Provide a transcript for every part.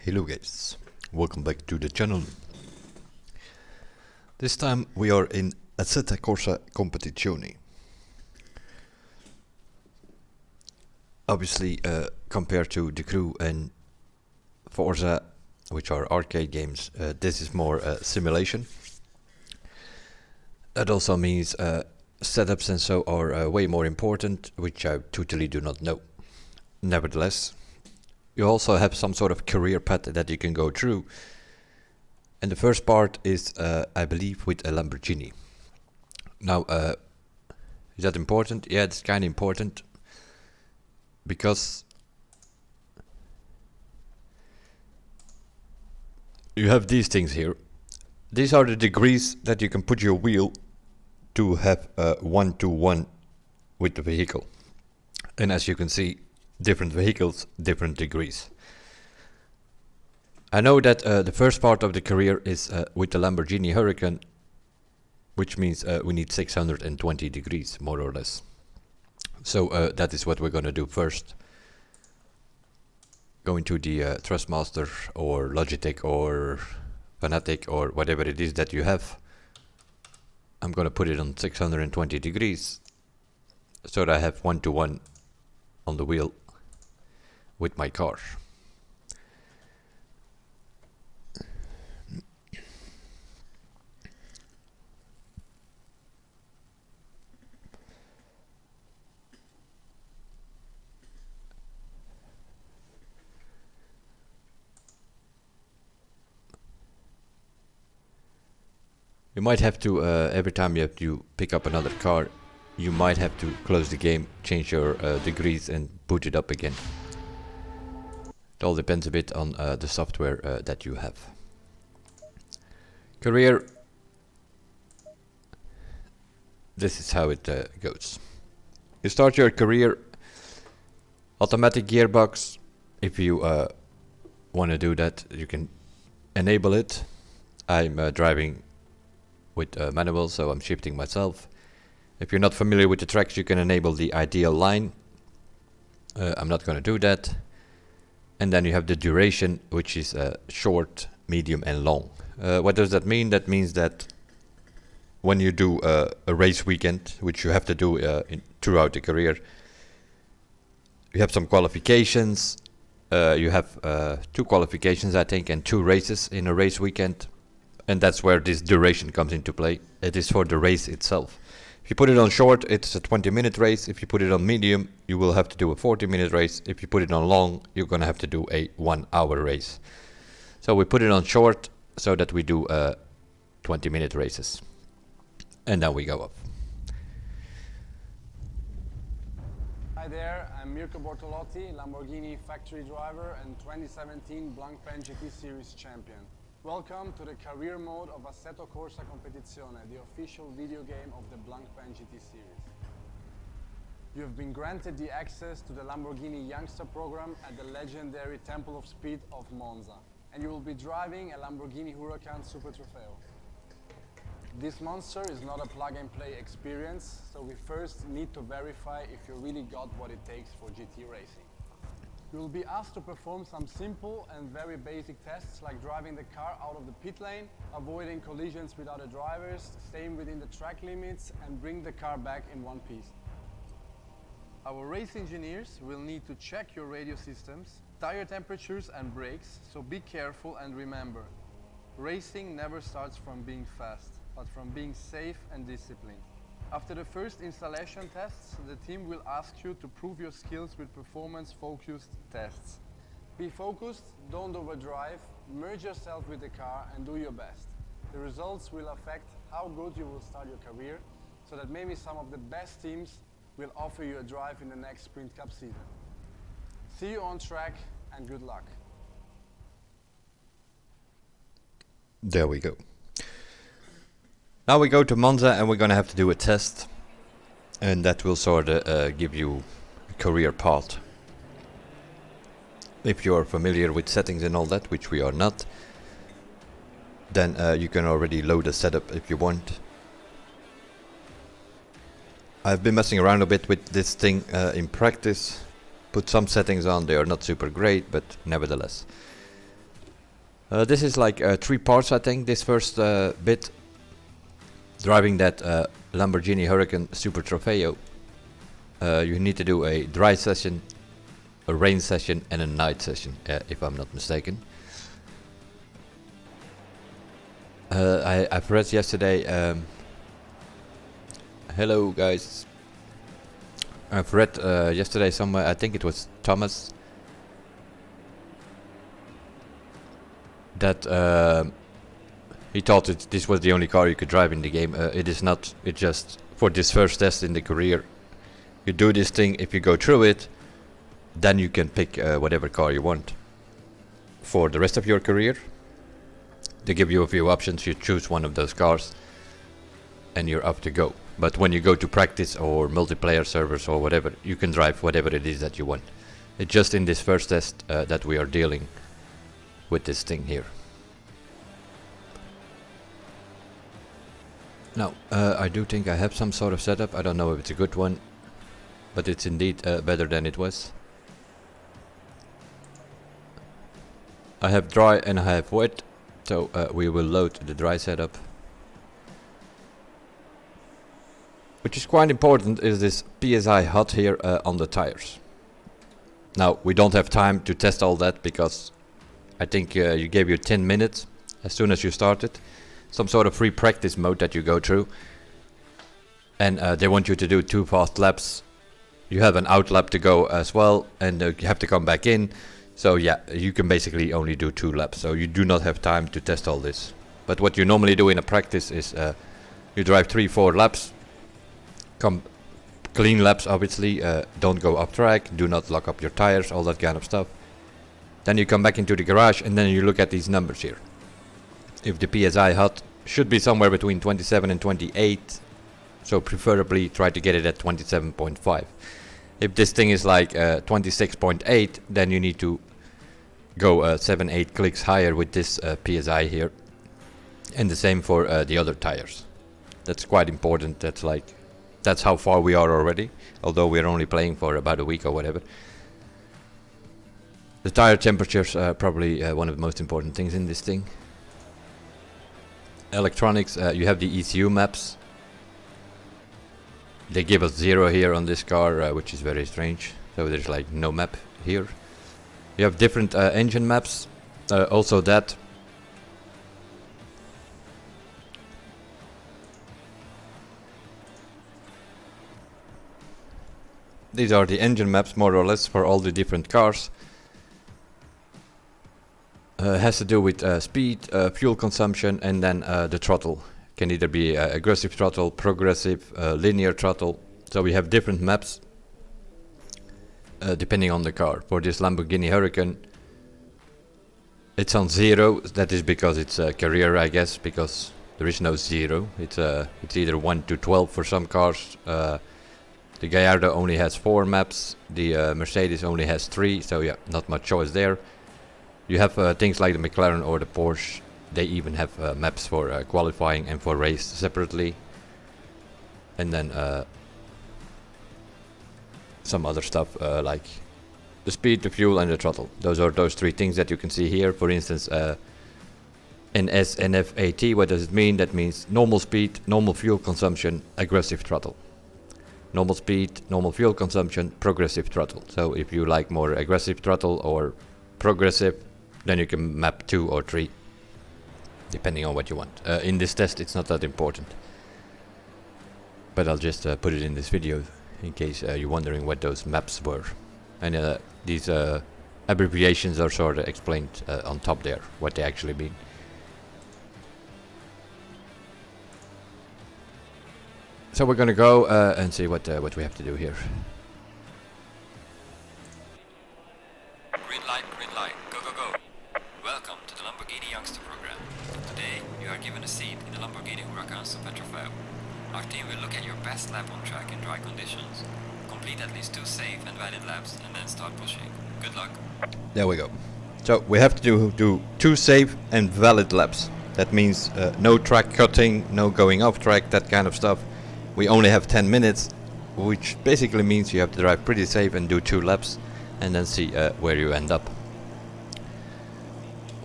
Hello guys, welcome back to the channel. This time we are in Assetto Corsa Competizione. Obviously compared to The Crew and Forza, which are arcade games, this is more simulation. That also means setups and so are way more important, which I totally do not know. Nevertheless, you also have some sort of career path that you can go through. And the first part is, I believe, with a Lamborghini. Now, is that important? Yeah, it's kind of important. Because you have these things here. These are the degrees that you can put your wheel to have a one-to-one with the vehicle. And as you can see, different vehicles, different degrees. I know that the first part of the career is with the Lamborghini Huracan, which means we need 620 degrees, more or less. So that is what we're going to do first. Going to the Thrustmaster or Logitech or Fanatic or whatever it is that you have. I'm going to put it on 620 degrees so that I have one-to-one on the wheel with my car. You might have to, every time you have to pick up another car, you might have to close the game, change your degrees and boot it up again. It all depends a bit on the software that you have. Career. This is how it goes. You start your career, automatic gearbox. If you want to do that, you can enable it. I'm driving with manual, so I'm shifting myself. If you're not familiar with the tracks, you can enable the ideal line. I'm not going to do that. And then you have the duration, which is short, medium and long. What does that mean? That means that when you do a race weekend, which you have to do throughout the career, you have some qualifications. You have 2 qualifications, I think, and 2 races in a race weekend. And that's where this duration comes into play. It is for the race itself. If you put it on short, it's a 20-minute race. If you put it on medium, you will have to do a 40-minute race. If you put it on long, you're going to have to do a 1-hour race. So we put it on short so that we do 20-minute races. And then we go up. Hi there, I'm Mirko Bortolotti, Lamborghini factory driver and 2017 Blancpain GT Series champion. Welcome to the career mode of Assetto Corsa Competizione, the official video game of the Blancpain GT series. You have been granted the access to the Lamborghini Youngster program at the legendary Temple of Speed of Monza, and you will be driving a Lamborghini Huracan Super Trofeo. This monster is not a plug-and-play experience, so we first need to verify if you really got what it takes for GT racing. You will be asked to perform some simple and very basic tests like driving the car out of the pit lane, avoiding collisions with other drivers, staying within the track limits and bring the car back in one piece. Our race engineers will need to check your radio systems, tire temperatures and brakes, so be careful and remember, racing never starts from being fast, but from being safe and disciplined. After the first installation tests, the team will ask you to prove your skills with performance-focused tests. Be focused, don't overdrive, merge yourself with the car and do your best. The results will affect how good you will start your career, so that maybe some of the best teams will offer you a drive in the next Sprint Cup season. See you on track and good luck. There we go. Now we go to Monza and we're going to have to do a test, and that will sort of give you a career path. If you are familiar with settings and all that, which we are not, then you can already load a setup if you want. I've been messing around a bit with this thing in practice, put some settings on. They are not super great, but nevertheless. This is like 3 parts, I think, this first bit. Driving that Lamborghini Huracan Super Trofeo. You need to do a dry session, a rain session and a night session, if I'm not mistaken. I've read yesterday, hello guys, I've read yesterday somewhere, I think it was Thomas, that he thought this was the only car you could drive in the game. It is not. It just for this first test in the career. You do this thing. If you go through it, then you can pick whatever car you want for the rest of your career. They give you a few options. You choose one of those cars, and you're up to go. But when you go to practice or multiplayer servers or whatever, you can drive whatever it is that you want. It's just in this first test that we are dealing with this thing here. Now, I do think I have some sort of setup. I don't know if it's a good one, but it's indeed better than it was. I have dry and I have wet, so we will load the dry setup. Which is quite important is this PSI hot here on the tires. Now, we don't have time to test all that because I think you gave you 10 minutes as soon as you started. Some sort of free practice mode that you go through, and they want you to do 2 fast laps. You have an out lap to go as well, and you have to come back in. So yeah, you can basically only do 2 laps, so you do not have time to test all this. But what you normally do in a practice is you drive 3-4 laps, come clean laps obviously, don't go off track, do not lock up your tires, all that kind of stuff. Then you come back into the garage and then you look at these numbers here. If the PSI hot should be somewhere between 27 and 28, so preferably try to get it at 27.5. If this thing is like 26.8, then you need to go 7-8 clicks higher with this PSI here, and the same for the other tires. That's quite important. That's how far we are already, although we're only playing for about a week or whatever. The tire temperatures are probably one of the most important things in this thing. Electronics, you have the ECU maps. They give us 0 here on this car, which is very strange. So there's like no map here. You have different engine maps, also that. These are the engine maps more or less for all the different cars. Has to do with speed, fuel consumption, and then the throttle. Can either be aggressive throttle, progressive, linear throttle. So we have different maps depending on the car. For this Lamborghini Huracan, it's on 0. That is because it's a career, I guess, because there is no 0. It's either 1 to 12 for some cars. The Gallardo only has 4 maps. The Mercedes only has 3. So yeah, not much choice there. You have things like the McLaren or the Porsche. They even have maps for qualifying and for race separately. And then some other stuff like the speed, the fuel and the throttle. Those are those 3 things that you can see here. For instance, NSNFAT, what does it mean? That means normal speed, normal fuel consumption, aggressive throttle. Normal speed, normal fuel consumption, progressive throttle. So if you like more aggressive throttle or progressive, then you can map 2 or 3, depending on what you want. In this test it's not that important, but I'll just put it in this video in case you're wondering what those maps were. And these abbreviations are sort of explained on top there, what they actually mean. So we're gonna go and see what we have to do here. Green light, go, go, go. Welcome to the Lamborghini Youngster Program. Today, you are given a seat in the Lamborghini Huracan Super Trofeo. Our team will look at your best lap on track in dry conditions. Complete at least 2 safe and valid laps and then start pushing. Good luck. There we go. So we have to do 2 safe and valid laps. That means no track cutting, no going off track, that kind of stuff. We only have 10 minutes, which basically means you have to drive pretty safe and do 2 laps and then see where you end up.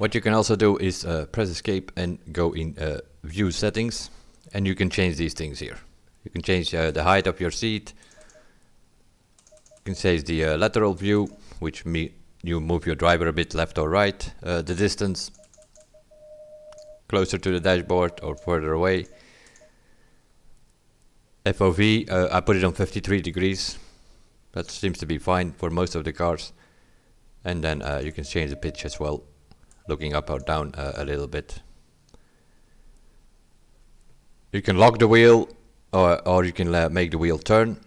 What you can also do is press escape and go in view settings, and you can change these things here. You can change the height of your seat. You can change the lateral view, which you move your driver a bit left or right, the distance closer to the dashboard or further away. FOV, I put it on 53 degrees. That seems to be fine for most of the cars. And then you can change the pitch as well, looking up or down a little bit. You can lock the wheel, or you can make the wheel turn.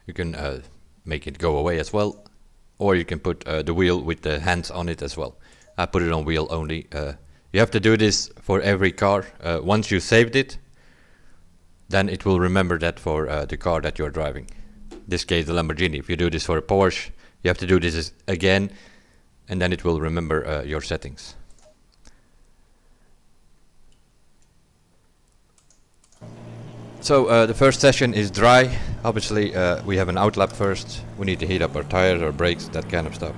You can make it go away as well, or you can put the wheel with the hands on it as well. I put it on wheel only. You have to do this for every car. Once you saved it, then it will remember that for the car that you're driving. In this case, the Lamborghini. If you do this for a Porsche, you have to do this again, and then it will remember your settings. So the first session is dry. Obviously, we have an outlap first. We need to heat up our tires, our brakes, that kind of stuff.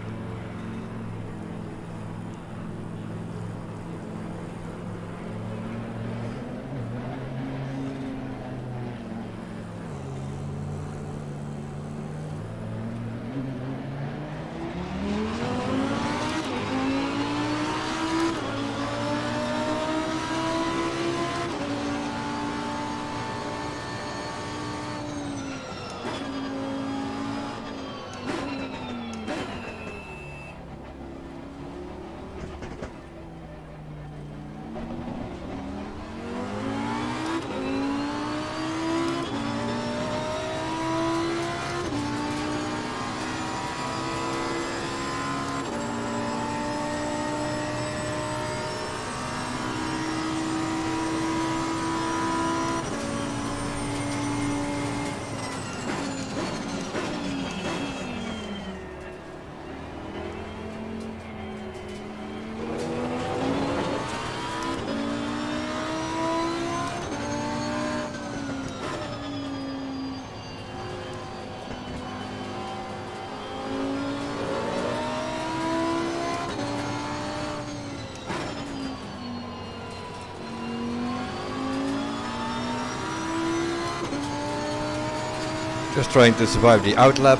Just trying to survive the outlap.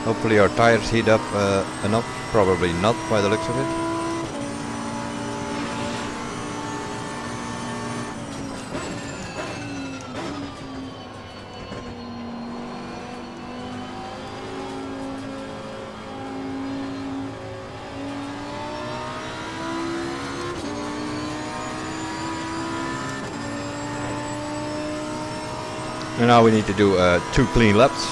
Hopefully our tires heat up enough. Probably not by the looks of it. And now we need to do 2 clean laps.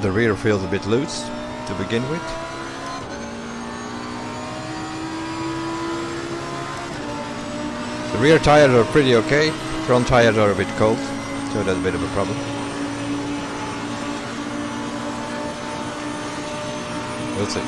The rear feels a bit loose to begin with. The rear tires are pretty okay. Front tires are a bit cold, so that's a bit of a problem. We'll see.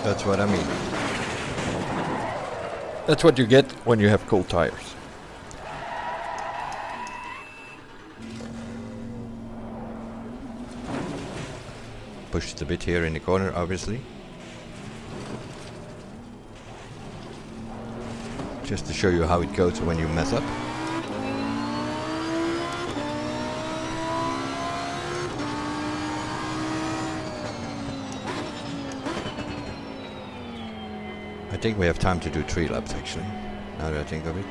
That's what I mean. That's what you get when you have cold tires. Push it a bit here in the corner, obviously. Just to show you how it goes when you mess up. I think we have time to do 3 laps actually, now that I think of it.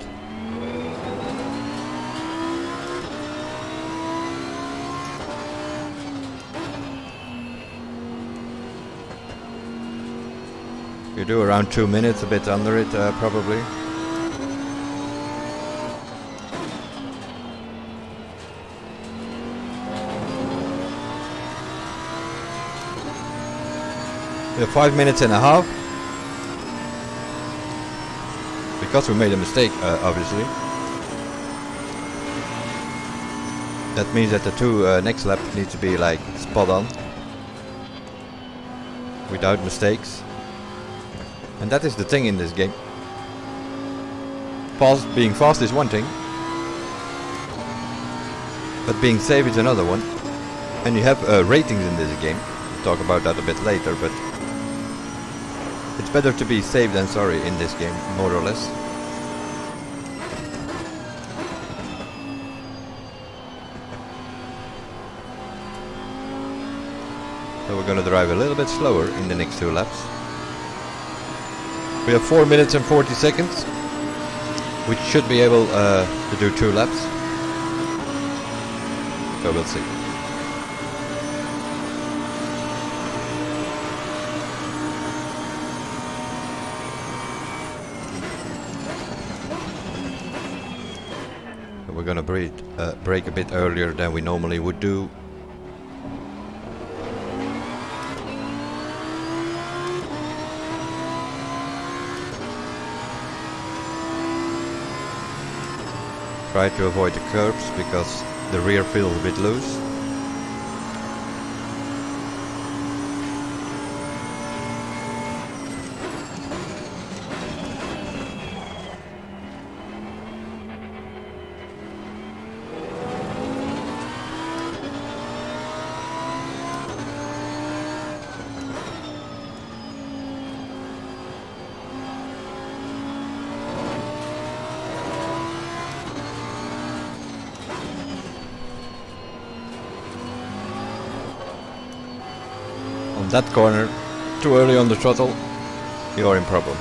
You do around 2 minutes, a bit under it probably. We have 5 minutes and a half. Because we made a mistake, obviously. That means that the two next lap need to be like spot on. Without mistakes. And that is the thing in this game. Being fast is one thing. But being safe is another one. And you have ratings in this game. We'll talk about that a bit later, but it's better to be safe than sorry in this game, more or less. So we're gonna drive a little bit slower in the next 2 laps. We have 4 minutes and 40 seconds, which should be able to do 2 laps. So we'll see. So we're gonna brake a bit earlier than we normally would do. Try to avoid the curbs because the rear feels a bit loose. That corner, too early on the throttle, you're in problem.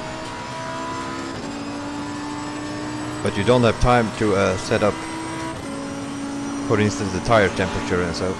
But you don't have time to set up, for instance, the tire temperature and so.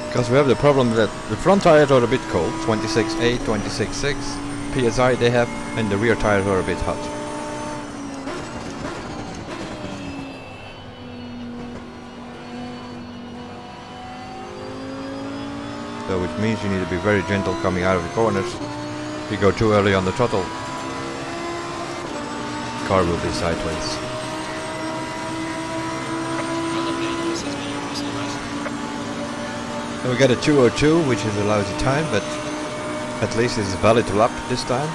Because we have the problem that the front tires are a bit cold, 26.8, 26.6 PSI they have, and the rear tires are a bit hot. So which means you need to be very gentle coming out of the corners. If you go too early on the throttle, the car will be sideways. And we get a 2:02, which is a lousy time, but at least it's a valid lap this time.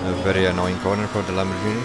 A very annoying corner for the Lamborghini.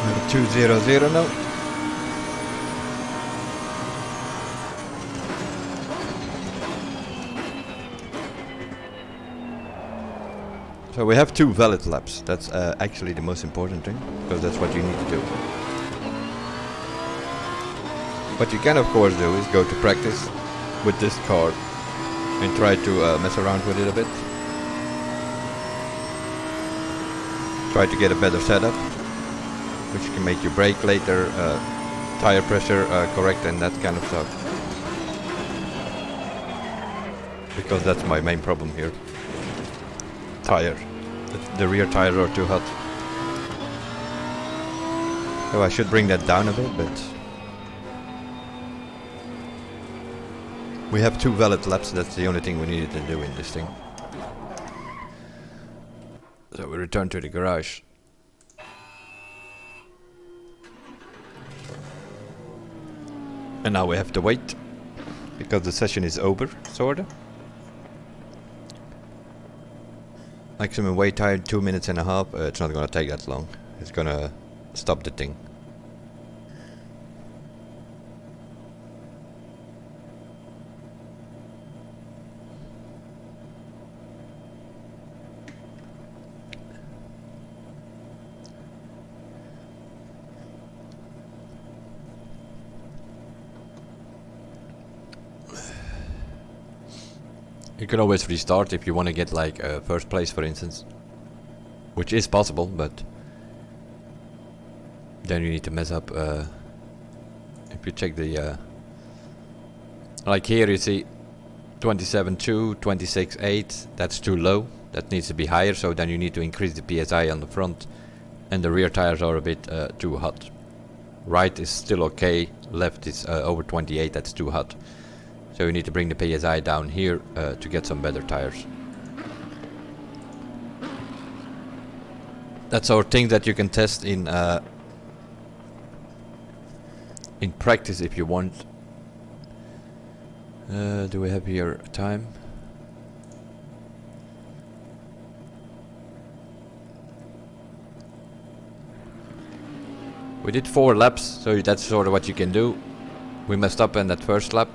We're 200 now. So we have 2 valid laps. That's actually the most important thing, because that's what you need to do. What you can of course do is go to practice with this car and try to mess around with it a bit. Try to get a better setup, which can make your brake later, tire pressure correct and that kind of stuff. Because that's my main problem here. Tire. The rear tires are too hot. So I should bring that down a bit, but we have 2 valid laps, that's the only thing we needed to do in this thing. So we return to the garage. And now we have to wait, because the session is over, sorta. Maximum wait time 2 minutes and a half. It's not gonna take that long. It's gonna stop the thing. You can always restart if you want to get like first place, for instance, which is possible, but then you need to mess up. If you check the like here, you see 27.2, 26.8. That's too low. That needs to be higher. So then you need to increase the PSI on the front, and the rear tires are a bit too hot. Right is still okay. Left is over 28. That's too hot. So you need to bring the PSI down here to get some better tires. That's our thing that you can test in practice if you want. Do we have here time? We did 4 laps, so that's sort of what you can do. We messed up in that first lap.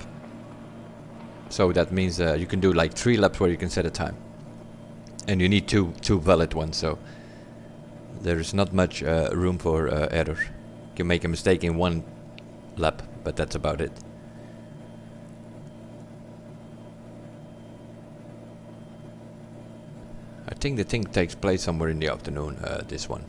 So that means you can do like 3 laps where you can set a time, and you need two valid ones. So there is not much room for error. You can make a mistake in 1 lap, but that's about it. I think the thing takes place somewhere in the afternoon. This one.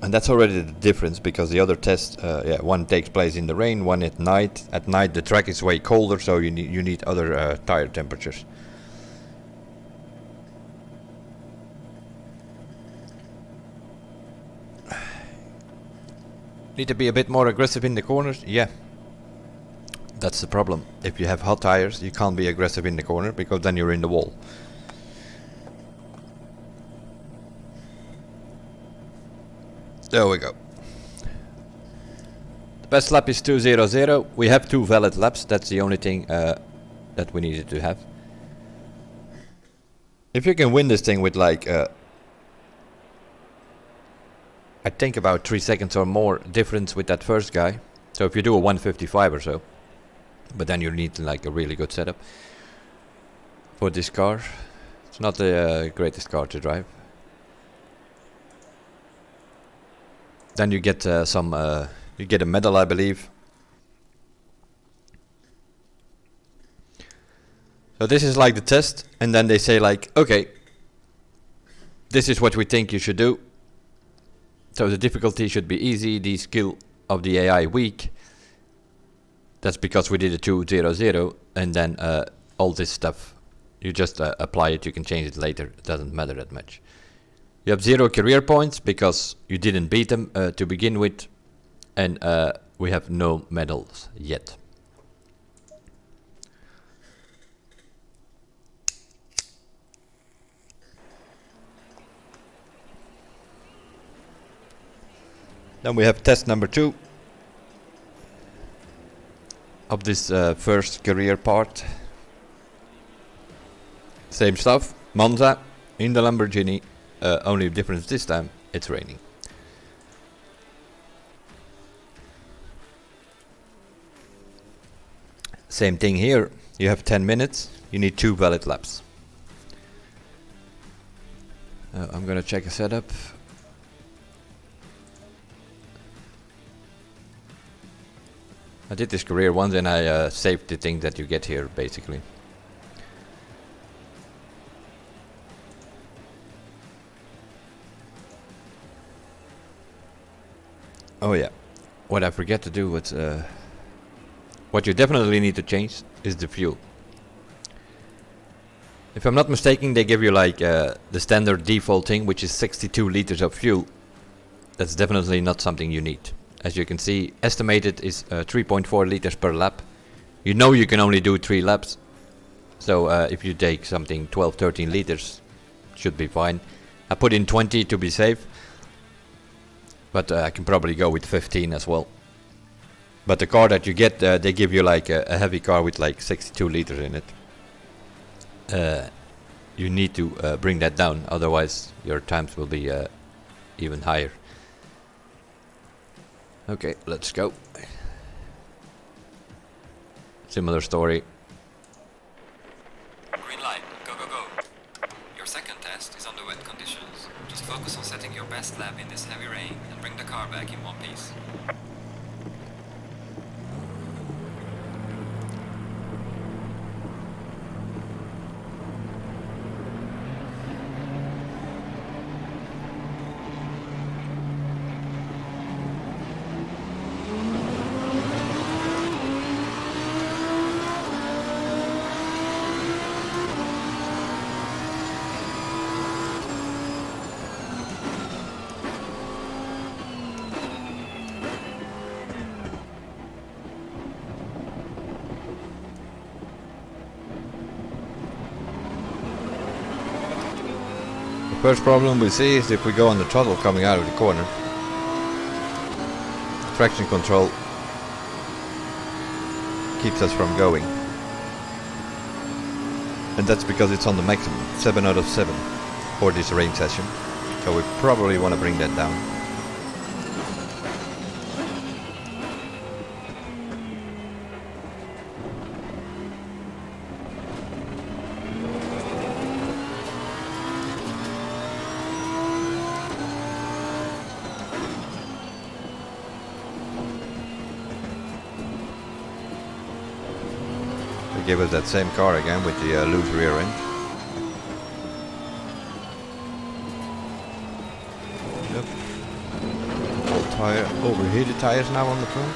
And that's already the difference, because the other test, one takes place in the rain, one at night. At night the track is way colder, so you need other tire temperatures. Need to be a bit more aggressive in the corners? Yeah. That's the problem. If you have hot tires, you can't be aggressive in the corner, because then you're in the wall. There we go. The best lap is 2:00. We have 2 valid laps. That's the only thing that we needed to have. If you can win this thing with like I think about 3 seconds or more difference with that first guy. So if you do a 155 or so, but then you need like a really good setup for this car. It's not the greatest car to drive. Then you get you get a medal, I believe. So this is like the test, and then they say like, okay, this is what we think you should do. So the difficulty should be easy, the skill of the AI weak. That's because we did a 2:00, and then all this stuff, you just apply it, you can change it later, it doesn't matter that much. You have 0 career points because you didn't beat them to begin with, and we have no medals yet. Then we have test number 2 of this first career part. Same stuff, Monza, in the Lamborghini, only difference this time, it's raining. Same thing here, you have 10 minutes, you need 2 valid laps. I'm gonna check a setup. I did this career once and I saved the thing that you get here basically. Oh yeah, what I forget to do was what you definitely need to change is the fuel. If I'm not mistaken, they give you like the standard default thing, which is 62 liters of fuel. That's definitely not something you need. As you can see, estimated is 3.4 liters per lap. You know you can only do 3 laps. So if you take something 12-13 liters, should be fine. I put in 20 to be safe. But I can probably go with 15 as well. But the car that you get, they give you like a heavy car with like 62 liters in it. You need to bring that down, otherwise your times will be even higher. Okay, let's go. Similar story. Green light, go go go. Your second test is on the wet conditions. Just focus on setting your best lap in this heavy rain and bring the car back in one piece. First problem we see is if we go on the throttle coming out of the corner. Traction control keeps us from going. And that's because it's on the maximum, 7 out of 7 for this rain session. So we probably want to bring that down. Give us that same car again with the loose rear end. Yep. Old tire, overheated tires now on the front.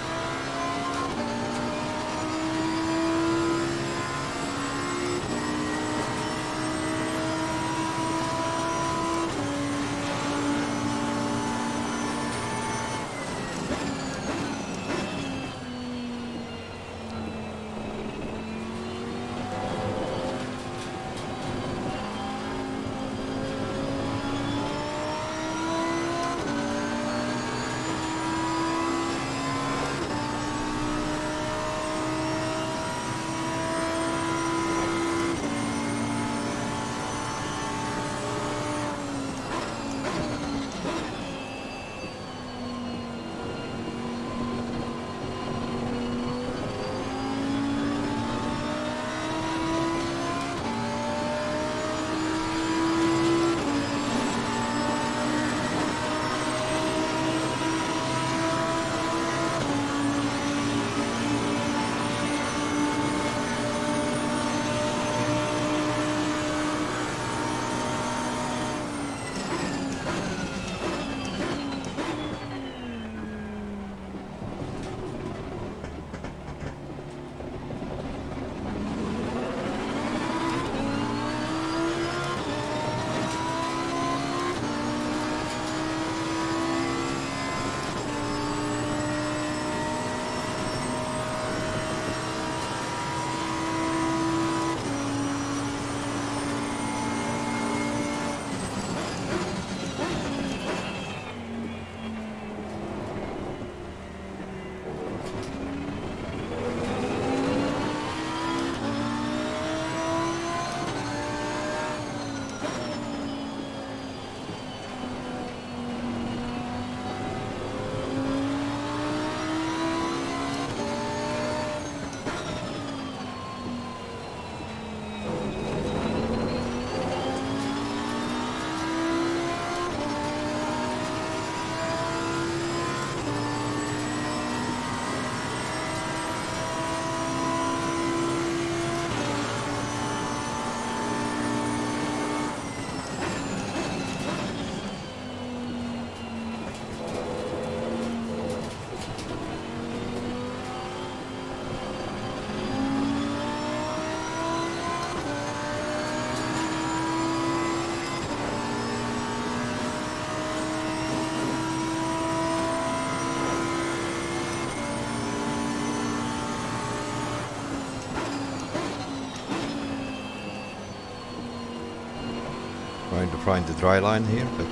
find the dry line here, but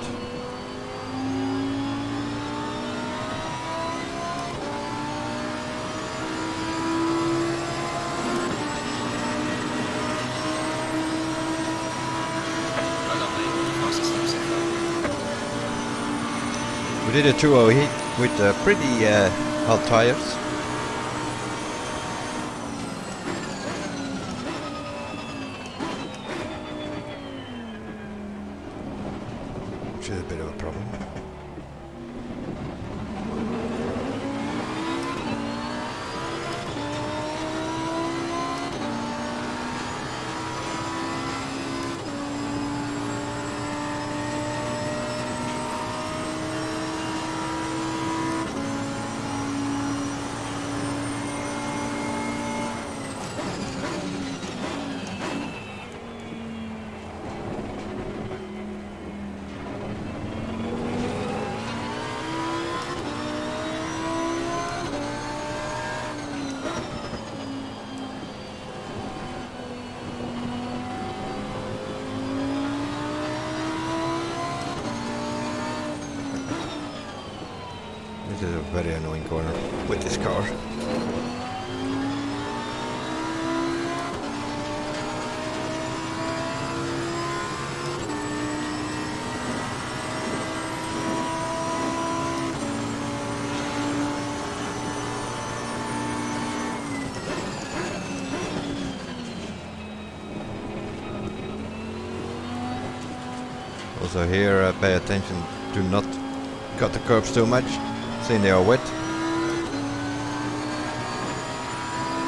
Well done, mate. Fastest lap so far. we did a 2-0 heat with pretty hot tires. Which is a bit of a problem. This is a very annoying corner with this car. Also here, pay attention to not cut the curbs too much, seeing they are wet.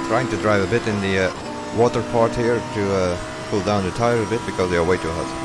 Trying to drive a bit in the water part here to cool down the tire a bit because they are way too hot.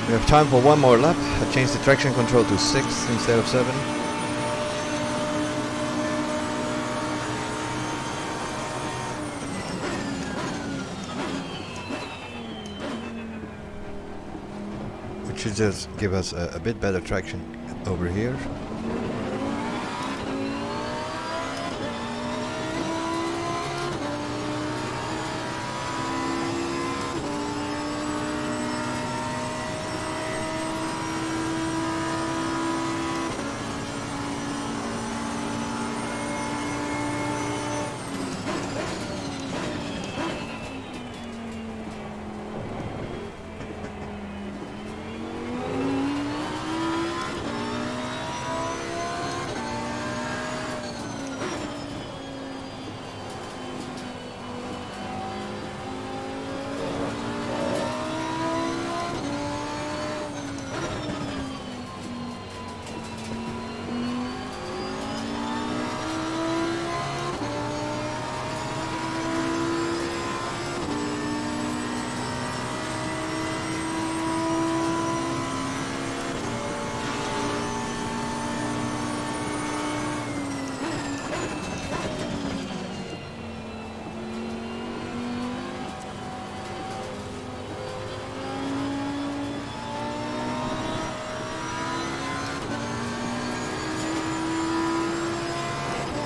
We have time for one more lap. I changed the traction control to 6 instead of 7. Which should just give us a bit better traction over here.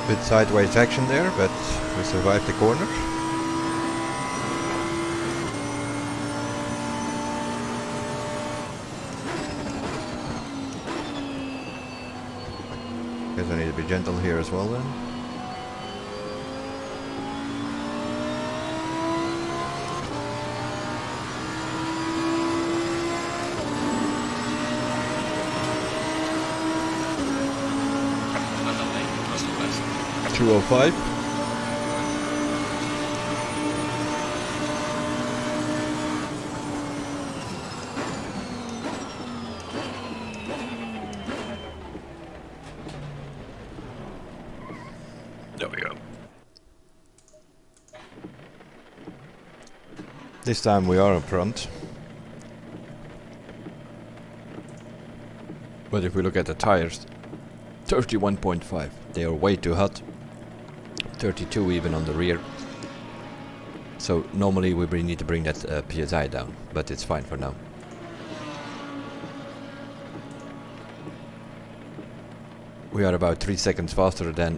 Bit sideways action there, but we survived the corner. Guess I need to be gentle here as well then. Well done, mate. Personal best. 205. There we go. This time we are up front. But if we look at the tires, 31.5. They are way too hot. 32 even on the rear. So normally we need to bring that PSI down, but it's fine for now. We are about 3 seconds faster than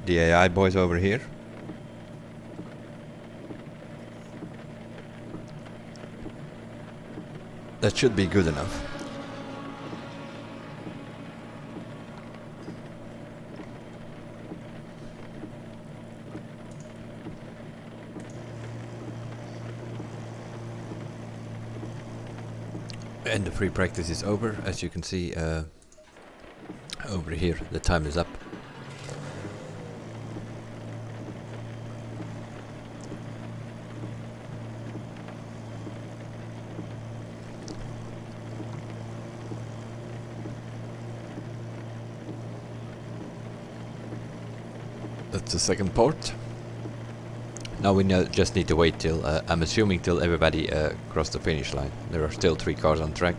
the AI boys over here. That should be good enough. And the free practice is over. As you can see over here, the time is up. That's the second part. Now we just need to wait till, I'm assuming till everybody crossed the finish line. There are still 3 cars on track.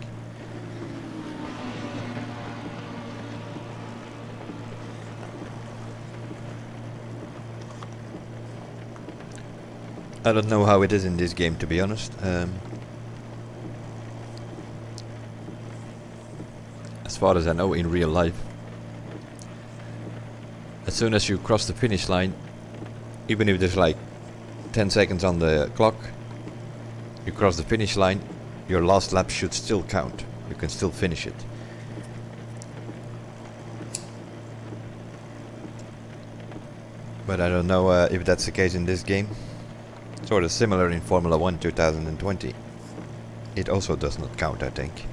I don't know how it is in this game, to be honest. As far as I know, in real life, as soon as you cross the finish line, even if there's like 10 seconds on the clock, you cross the finish line, your last lap should still count. You can still finish it. But I don't know if that's the case in this game. Sort of similar in Formula 1 2020. It also does not count, I think.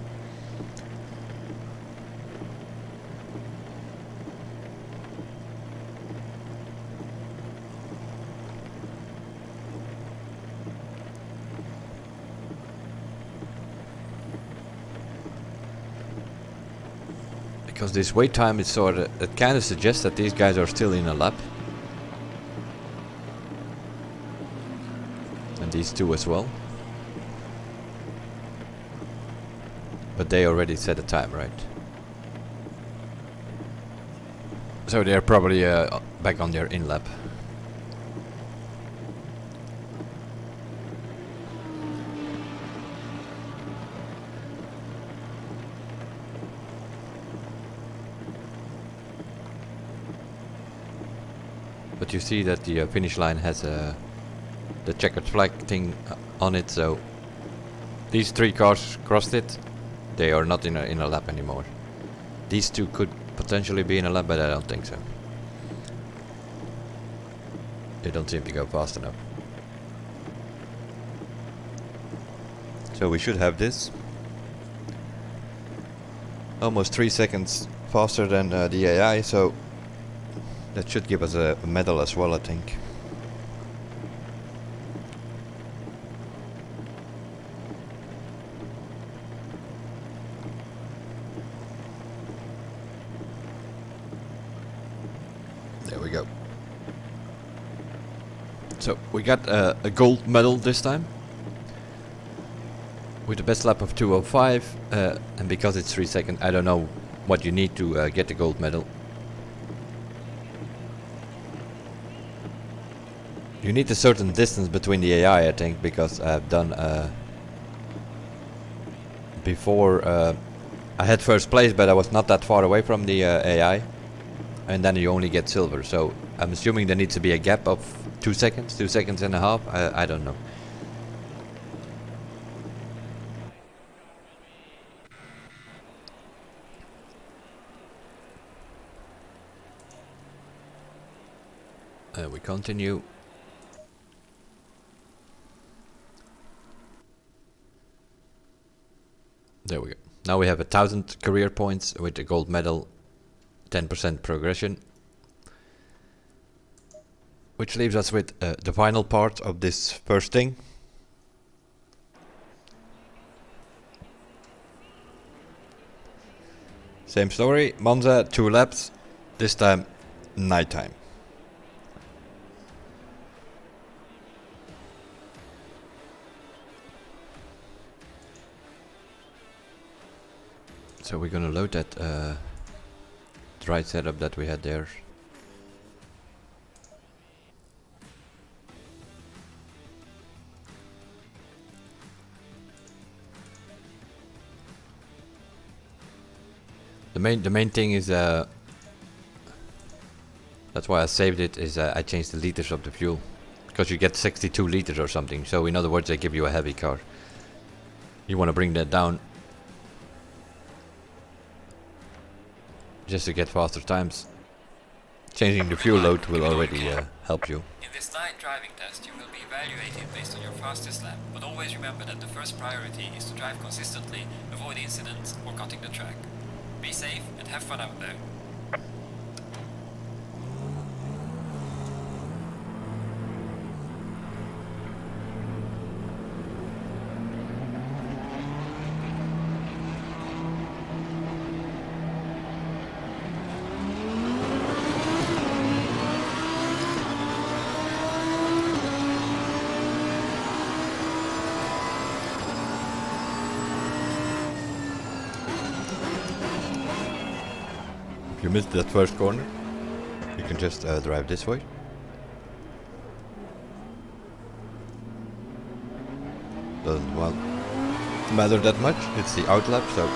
Because this wait time is sort of, it kind of suggests that these guys are still in a lap. And these two as well. But they already set a time, right? So they're probably back on their in lap. But you see that the finish line has the checkered flag thing on it, so these 3 cars crossed it. They are not in a lap anymore. These 2 could potentially be in a lap, but I don't think so. They don't seem to go fast enough. So we should have this. Almost 3 seconds faster than the AI, so that should give us a medal as well, I think. There we go. So we got a gold medal this time. With the best lap of 2:05, and because it's 3 seconds, I don't know what you need to get the gold medal. You need a certain distance between the AI, I think, because I've done before. I had first place, but I was not that far away from the AI, and then you only get silver. So I'm assuming there needs to be a gap of 2 seconds, 2 seconds and a half. I don't know. We continue. There we go. Now we have 1,000 career points with the gold medal, 10% progression. Which leaves us with the final part of this first thing. Same story, Monza, 2 laps, this time nighttime. So we're gonna load that the right setup that we had there. The main thing is that's why I saved it, is I changed the liters of the fuel, because you get 62 liters or something. So in other words, they give you a heavy car. You want to bring that down just to get faster times. Changing the fuel load will already help you. In this night driving test, you will be evaluated based on your fastest lap, but always remember that the first priority is to drive consistently, avoid incidents or cutting the track. Be safe and have fun out there. If you missed that first corner, you can just drive this way. Doesn't, well, matter that much. It's the outlap, so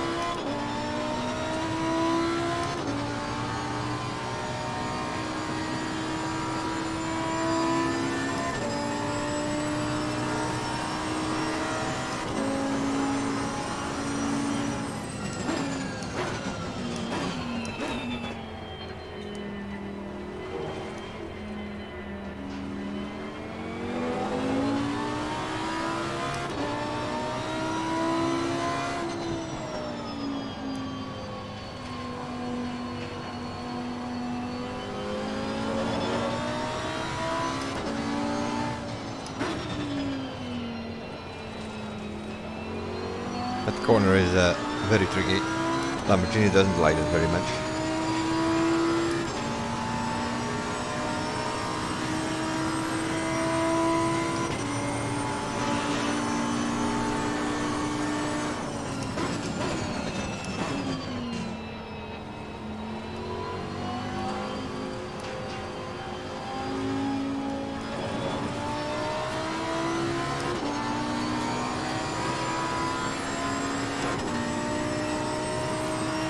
that corner is very tricky. Lamborghini doesn't like it very much.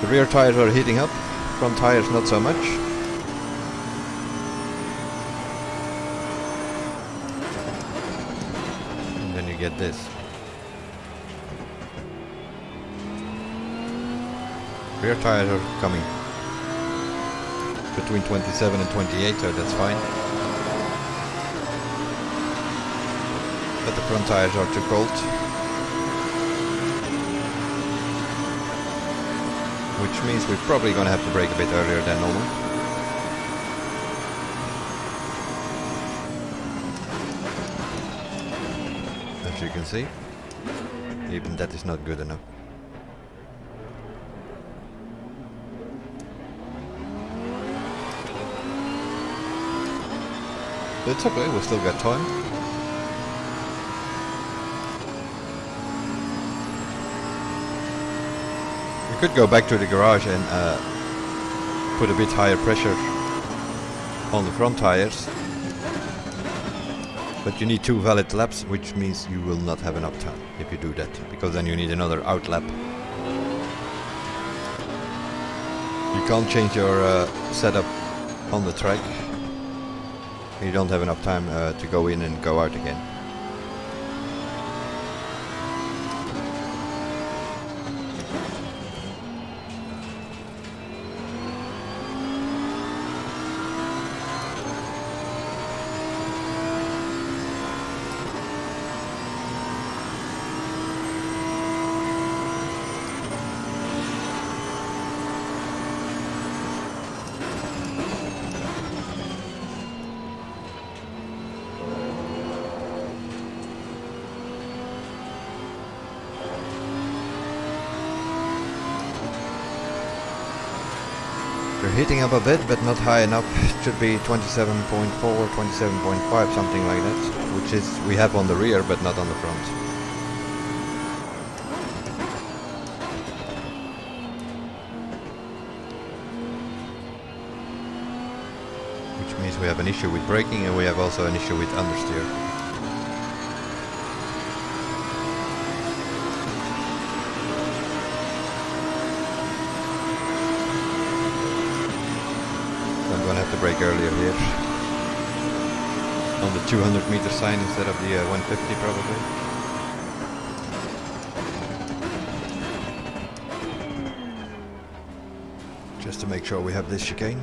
The rear tires are heating up, front tires not so much. And then you get this. Rear tires are coming between 27 and 28, so that's fine. But the front tires are too cold. Which means we're probably gonna have to brake a bit earlier than normal. As you can see, even that is not good enough. But it's okay, we'll still got time. We could go back to the garage and put a bit higher pressure on the front tires, but you need 2 valid laps, which means you will not have enough time if you do that, because then you need another out lap. You can't change your setup on the track. You don't have enough time to go in and go out again. They're heating up a bit, but not high enough. It should be 27.4, 27.5, something like that, which is we have on the rear, but not on the front. which means we have an issue with braking and we have also an issue with understeer. So I'm gonna have to brake earlier here. On the 200 meter sign instead of the 150 probably. Just to make sure we have this chicane.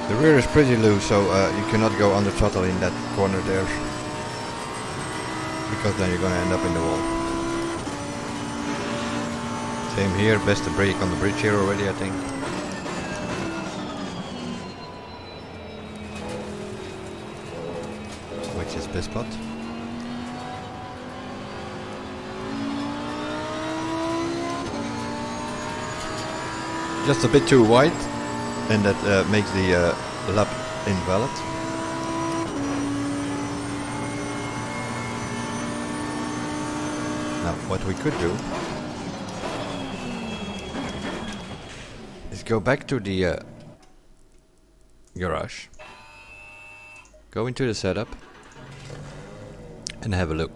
The rear is pretty loose, so you cannot go under throttle in that corner there, because then you're gonna end up in the wall. Same here, best to brake on the bridge here already, I think. Which is this spot. Just a bit too wide, and that makes the lap invalid. Now what we could do is go back to the garage, go into the setup and have a look.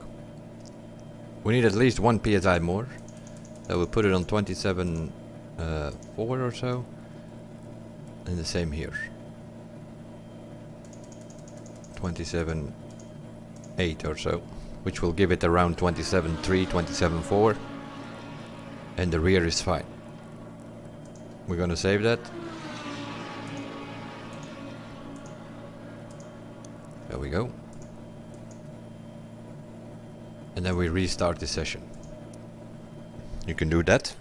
We need at least 1 psi more, so we'll put it on 27.4 or so. And the same here. 27.8 or so, which will give it around 27.3, 27.4, and the rear is fine. We're gonna save that. There we go. And then we restart the session. You can do that.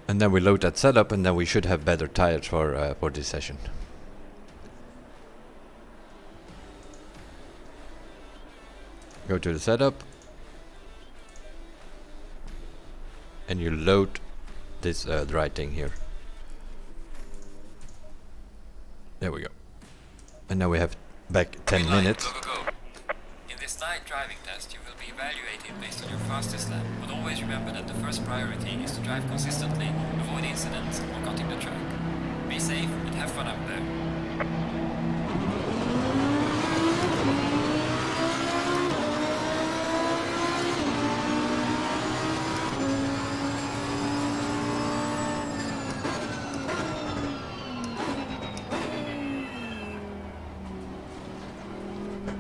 And then we load that setup, and then we should have better tires for this session. Go to the setup, and you load this dry thing here. There we go. And now we have back 10 minutes. Go, go, go. In this night driving test, you will be evaluated based on your fastest lap, but always remember that the first priority is to drive consistently, avoid incidents, or cutting the track. Be safe and have fun out there.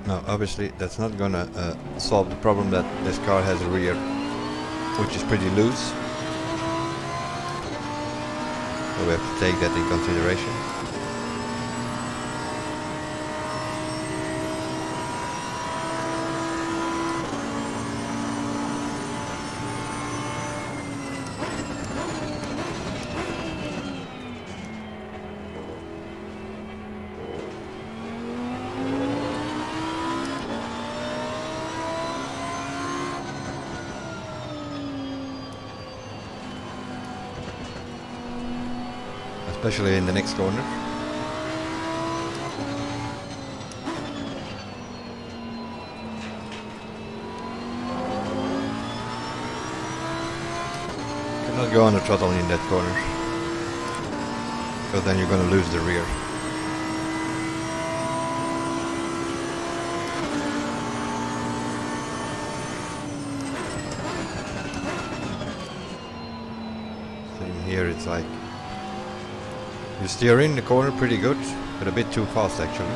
Now obviously that's not gonna solve the problem that this car has a rear which is pretty loose, so we have to take that in consideration. Especially in the next corner. Cannot go on the throttle in that corner, because then you're gonna lose the rear. Same here, it's like you steer in the corner pretty good, but a bit too fast actually.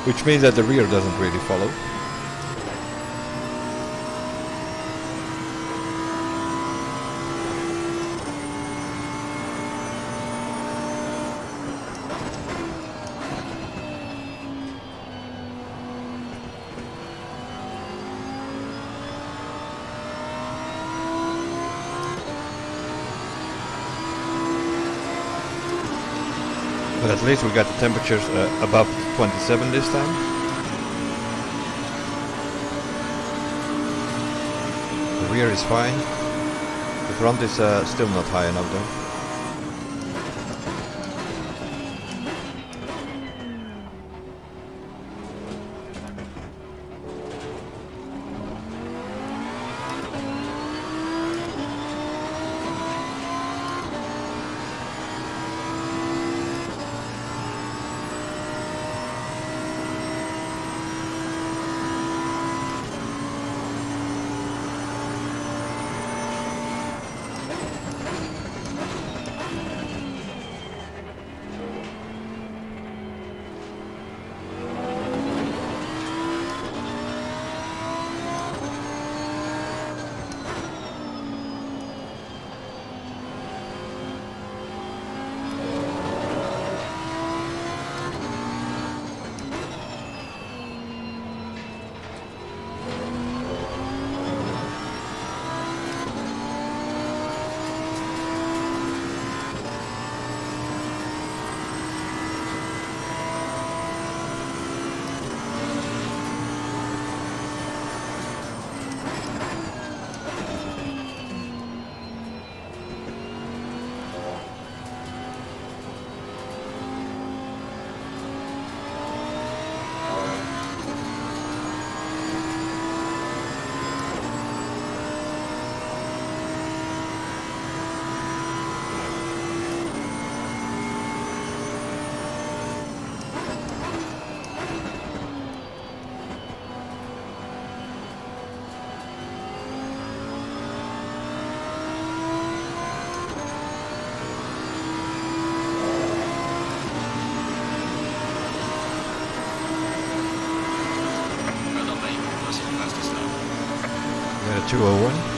which means that the rear doesn't really follow. But at least we got the temperatures above 27 this time. The rear is fine. The front is still not high enough though. Well done, mate. That was your fastest lap. We got a 201.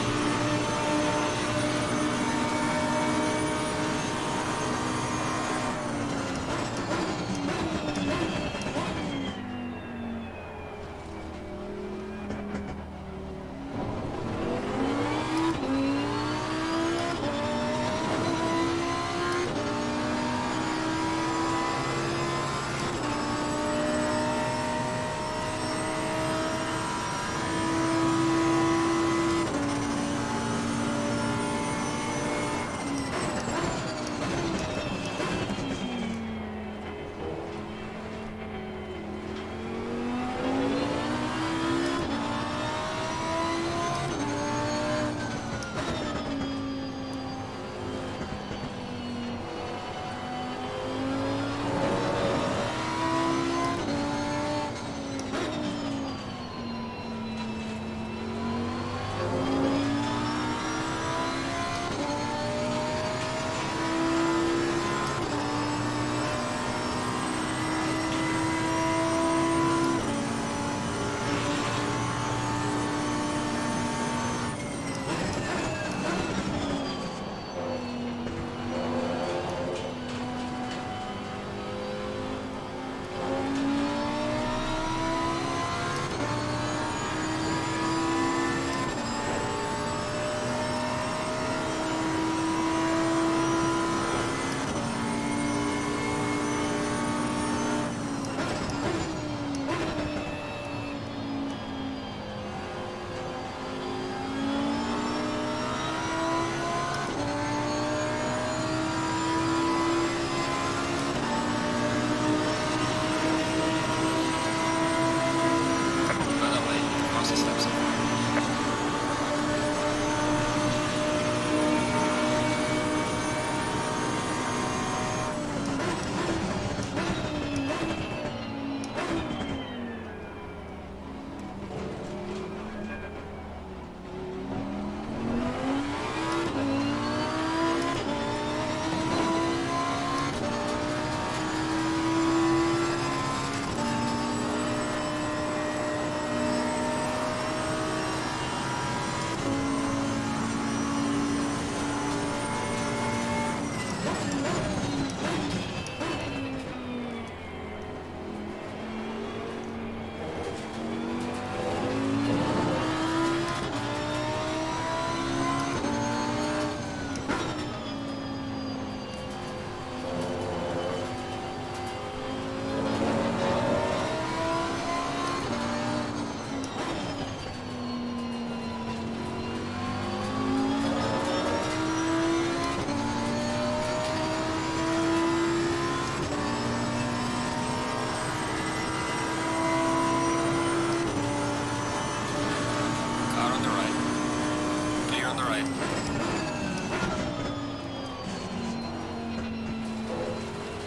on the right.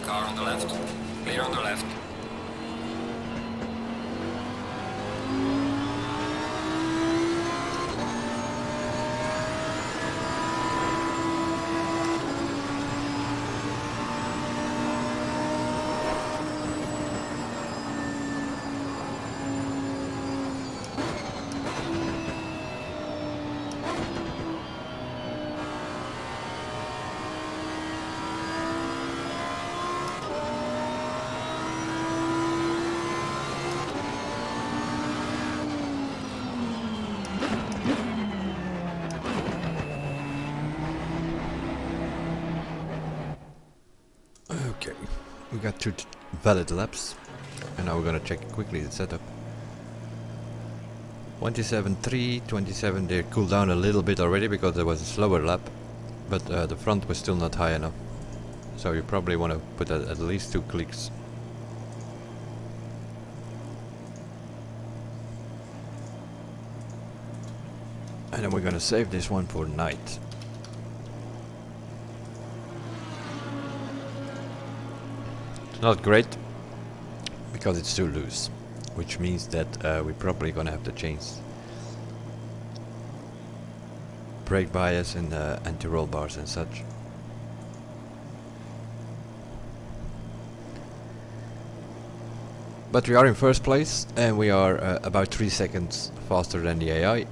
Car on the left. Clear on the left. Okay, we got two valid laps, and now we're gonna check quickly the setup. 27.3, 27, they cooled down a little bit already because there was a slower lap, but the front was still not high enough. So you probably want to put at least 2 clicks. And then we're gonna save this one for night. It's not great because it's too loose, which means that we're probably gonna have to change brake bias and anti-roll bars and such. But we are in first place and we are about 3 seconds faster than the AI.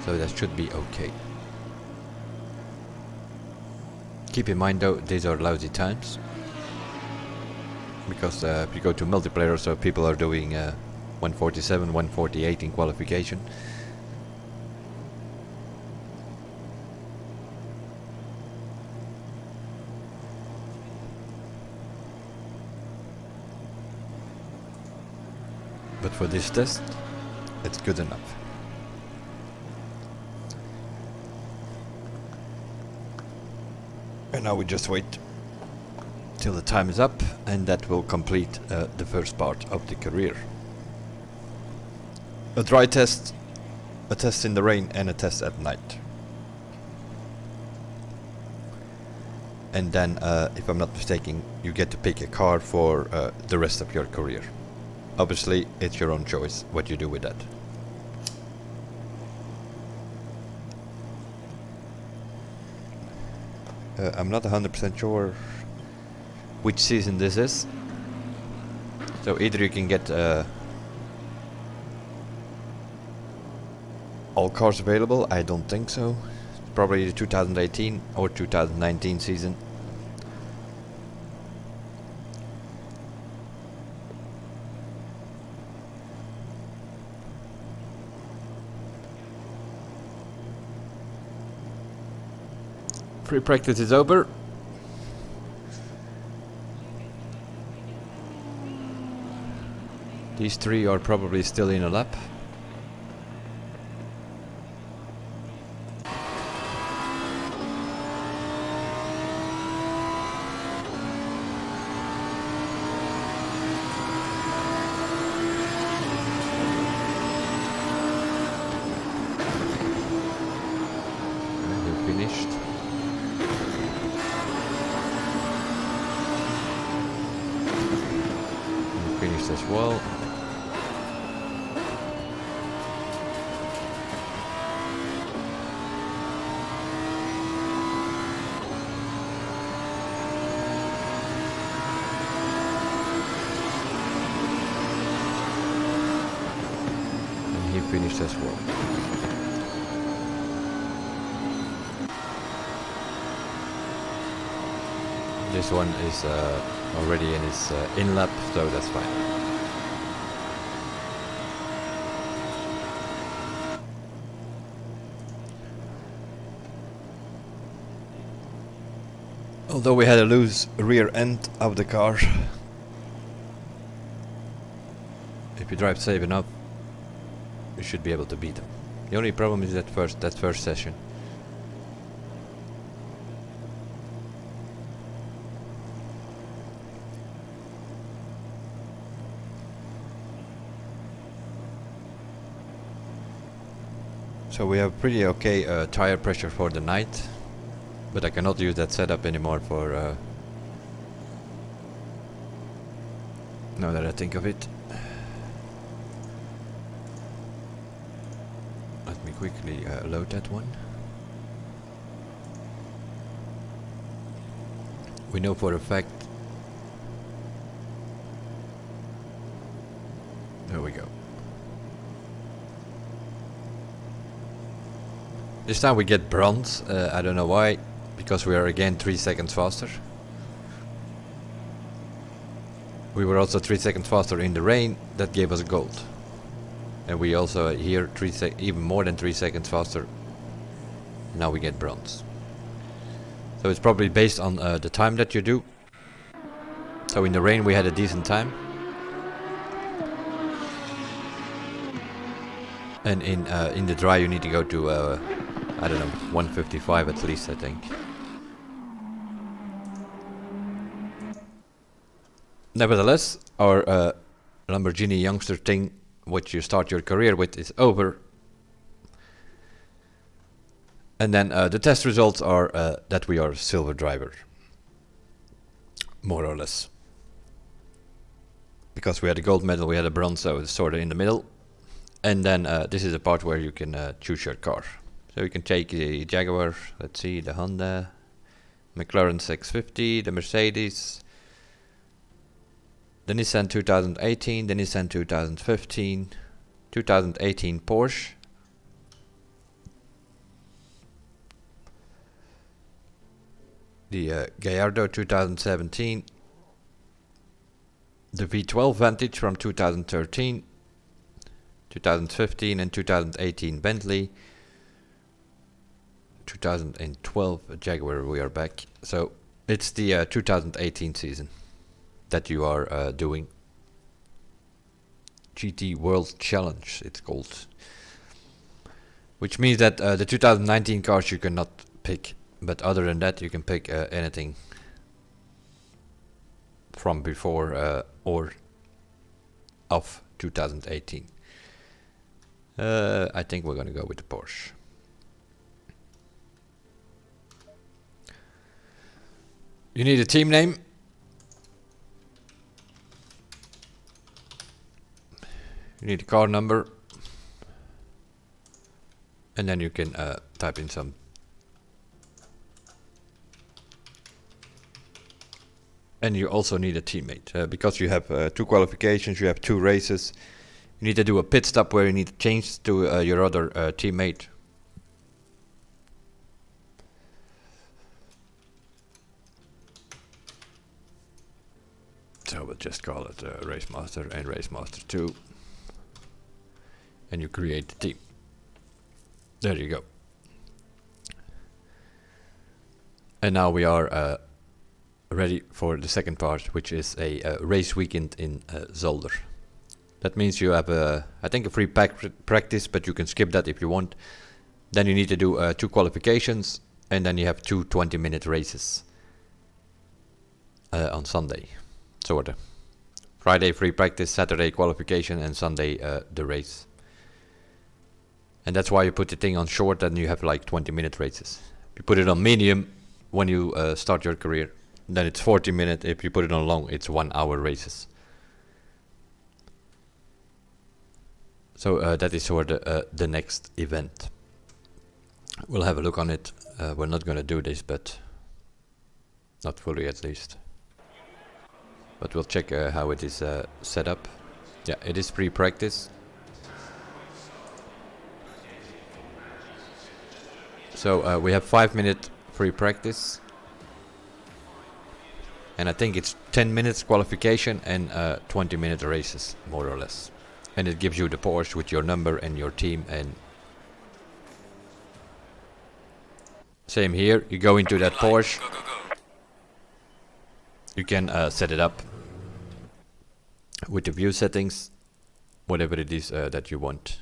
So that should be okay. Keep in mind though, these are lousy times. Because if you go to multiplayer, so people are doing 147, 148 in qualification. But for this test, it's good enough. And now we just wait till the time is up, and that will complete the first part of the career. A dry test, a test in the rain, and a test at night. And then, if I'm not mistaken, you get to pick a car for the rest of your career. Obviously, it's your own choice what you do with that. I'm not 100% sure which season this is. So either you can get all cars available, I don't think so. Probably the 2018 or 2019 season. Free practice is over. These three are probably still in a lap. Finished. Finished as well. And he finished as well. This one is already in his in lap, so that's fine. Although we had a loose rear end of the car, if you drive safe enough, you should be able to beat them. The only problem is that first session. So we have pretty okay tire pressure for the night, but I cannot use that setup anymore for now that I think of it. Let me quickly load that one. We know for a fact. There we go. This time we get bronze. I don't know why, because we are again 3 seconds faster. We were also 3 seconds faster in the rain. That gave us gold. And we also here even more than 3 seconds faster. Now we get bronze. So it's probably based on the time that you do. So in the rain we had a decent time. And in the dry you need to go to I don't know, 155 at least, I think. Nevertheless, our Lamborghini youngster thing, what you start your career with, is over. And then the test results are that we are silver driver. More or less. Because we had a gold medal, we had a bronze, so it's sort of in the middle. And then this is a part where you can choose your car. So you can take the Jaguar, let's see, the Honda, McLaren 650, the Mercedes, the Nissan 2018, the Nissan 2015, 2018 Porsche, the Gallardo 2017, the V12 Vantage from 2013, 2015 and 2018 Bentley, 2012 Jaguar, we are back. So it's the 2018 season that you are doing. GT World Challenge it's called. Which means that the 2019 cars you cannot pick, but other than that you can pick anything from before or of 2018. I think we're gonna go with the Porsche. You need a team name. You need a car number. And then you can type in some. And you also need a teammate. Because you have 2 qualifications, you have 2 races. You need to do a pit stop where you need to change to your other teammate. So we'll just call it RaceMaster and RaceMaster2. And you create the team. There you go. And now we are ready for the second part, which is a race weekend in Zolder. That means you have I think a free practice, but you can skip that if you want. Then you need to do 2 qualifications, and then you have 2 20-minute races on Sunday. Sort of. Friday free practice, Saturday qualification, and Sunday the race. And that's why you put the thing on short, and you have like 20-minute races. If you put it on medium when you start your career, then it's 40 minutes. If you put it on long, it's 1 hour races. So that is sort of the next event. We'll have a look on it. We're not going to do this, but not fully at least. But we'll check how it is set up. Yeah, it is free practice. So we have 5-minute free practice. And I think it's 10 minutes qualification and 20-minute races, more or less. And it gives you the Porsche with your number and your team. And same here, you go into that Porsche. Go, go, go. You can set it up with the view settings, whatever it is that you want.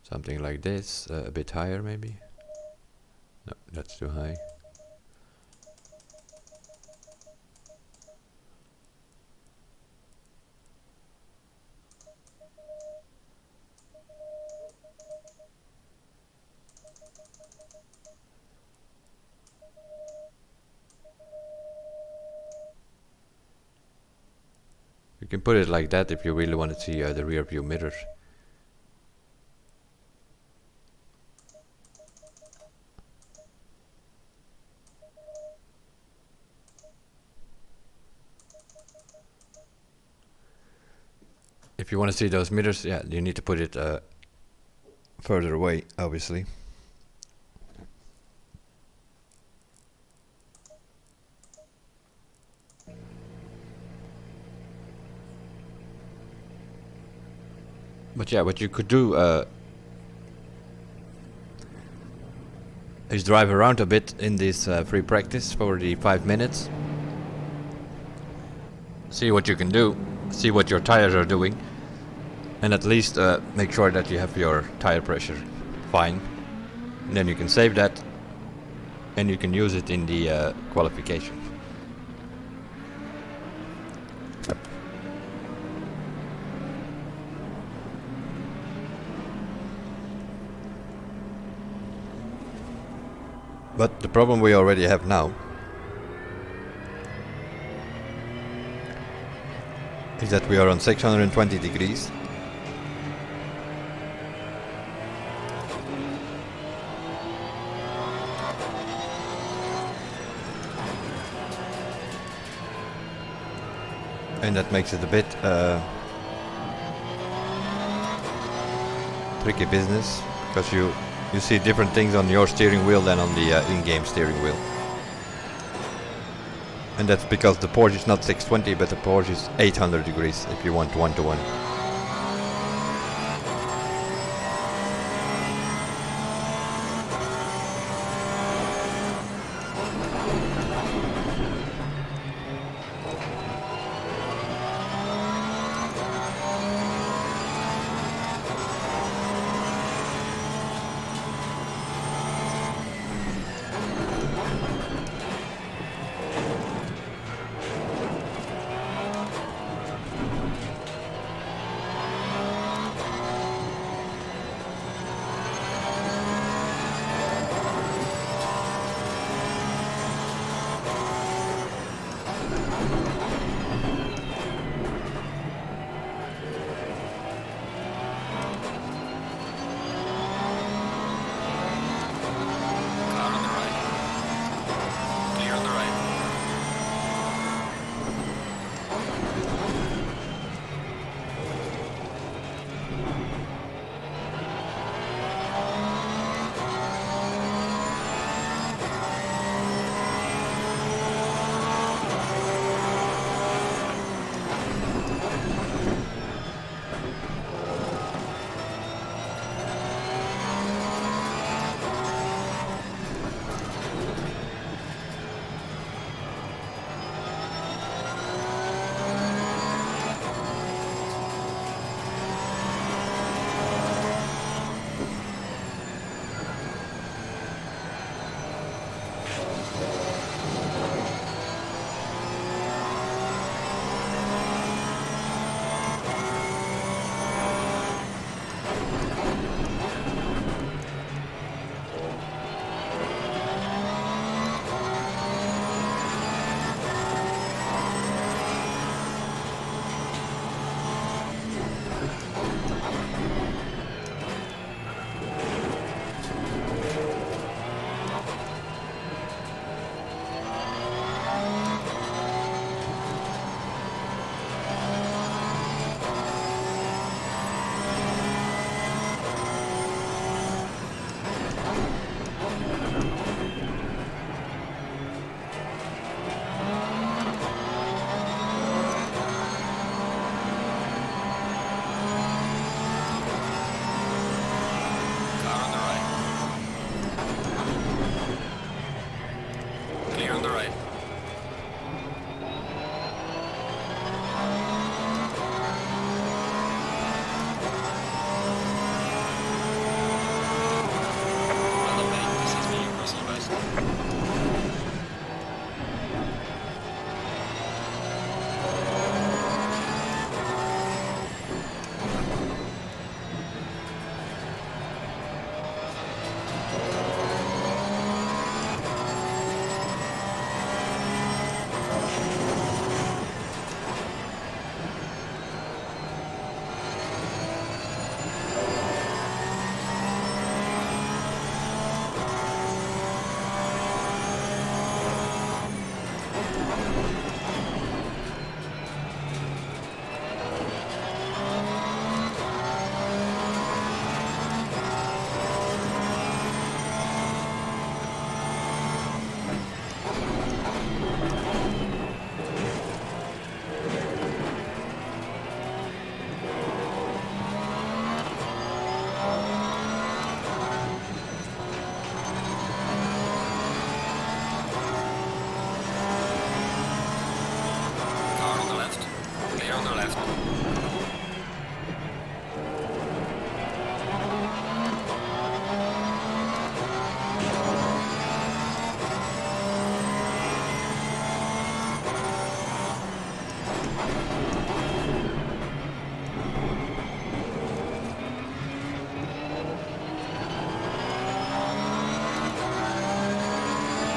Something like this, a bit higher maybe. No, that's too high. You can put it like that if you really want to see the rear view mirrors. If you want to see those mirrors, yeah, you need to put it further away, obviously. But yeah, what you could do is drive around a bit in this free practice for the 5 minutes. See what you can do, see what your tires are doing, and at least make sure that you have your tire pressure fine. And then you can save that and you can use it in the qualification. But the problem we already have now is that we are on 620 degrees. And that makes it a bit tricky business, because you see different things on your steering wheel than on the in-game steering wheel. And that's because the Porsche is not 620, but the Porsche is 800 degrees if you want 1-to-1. Car on the left. Clear on the left.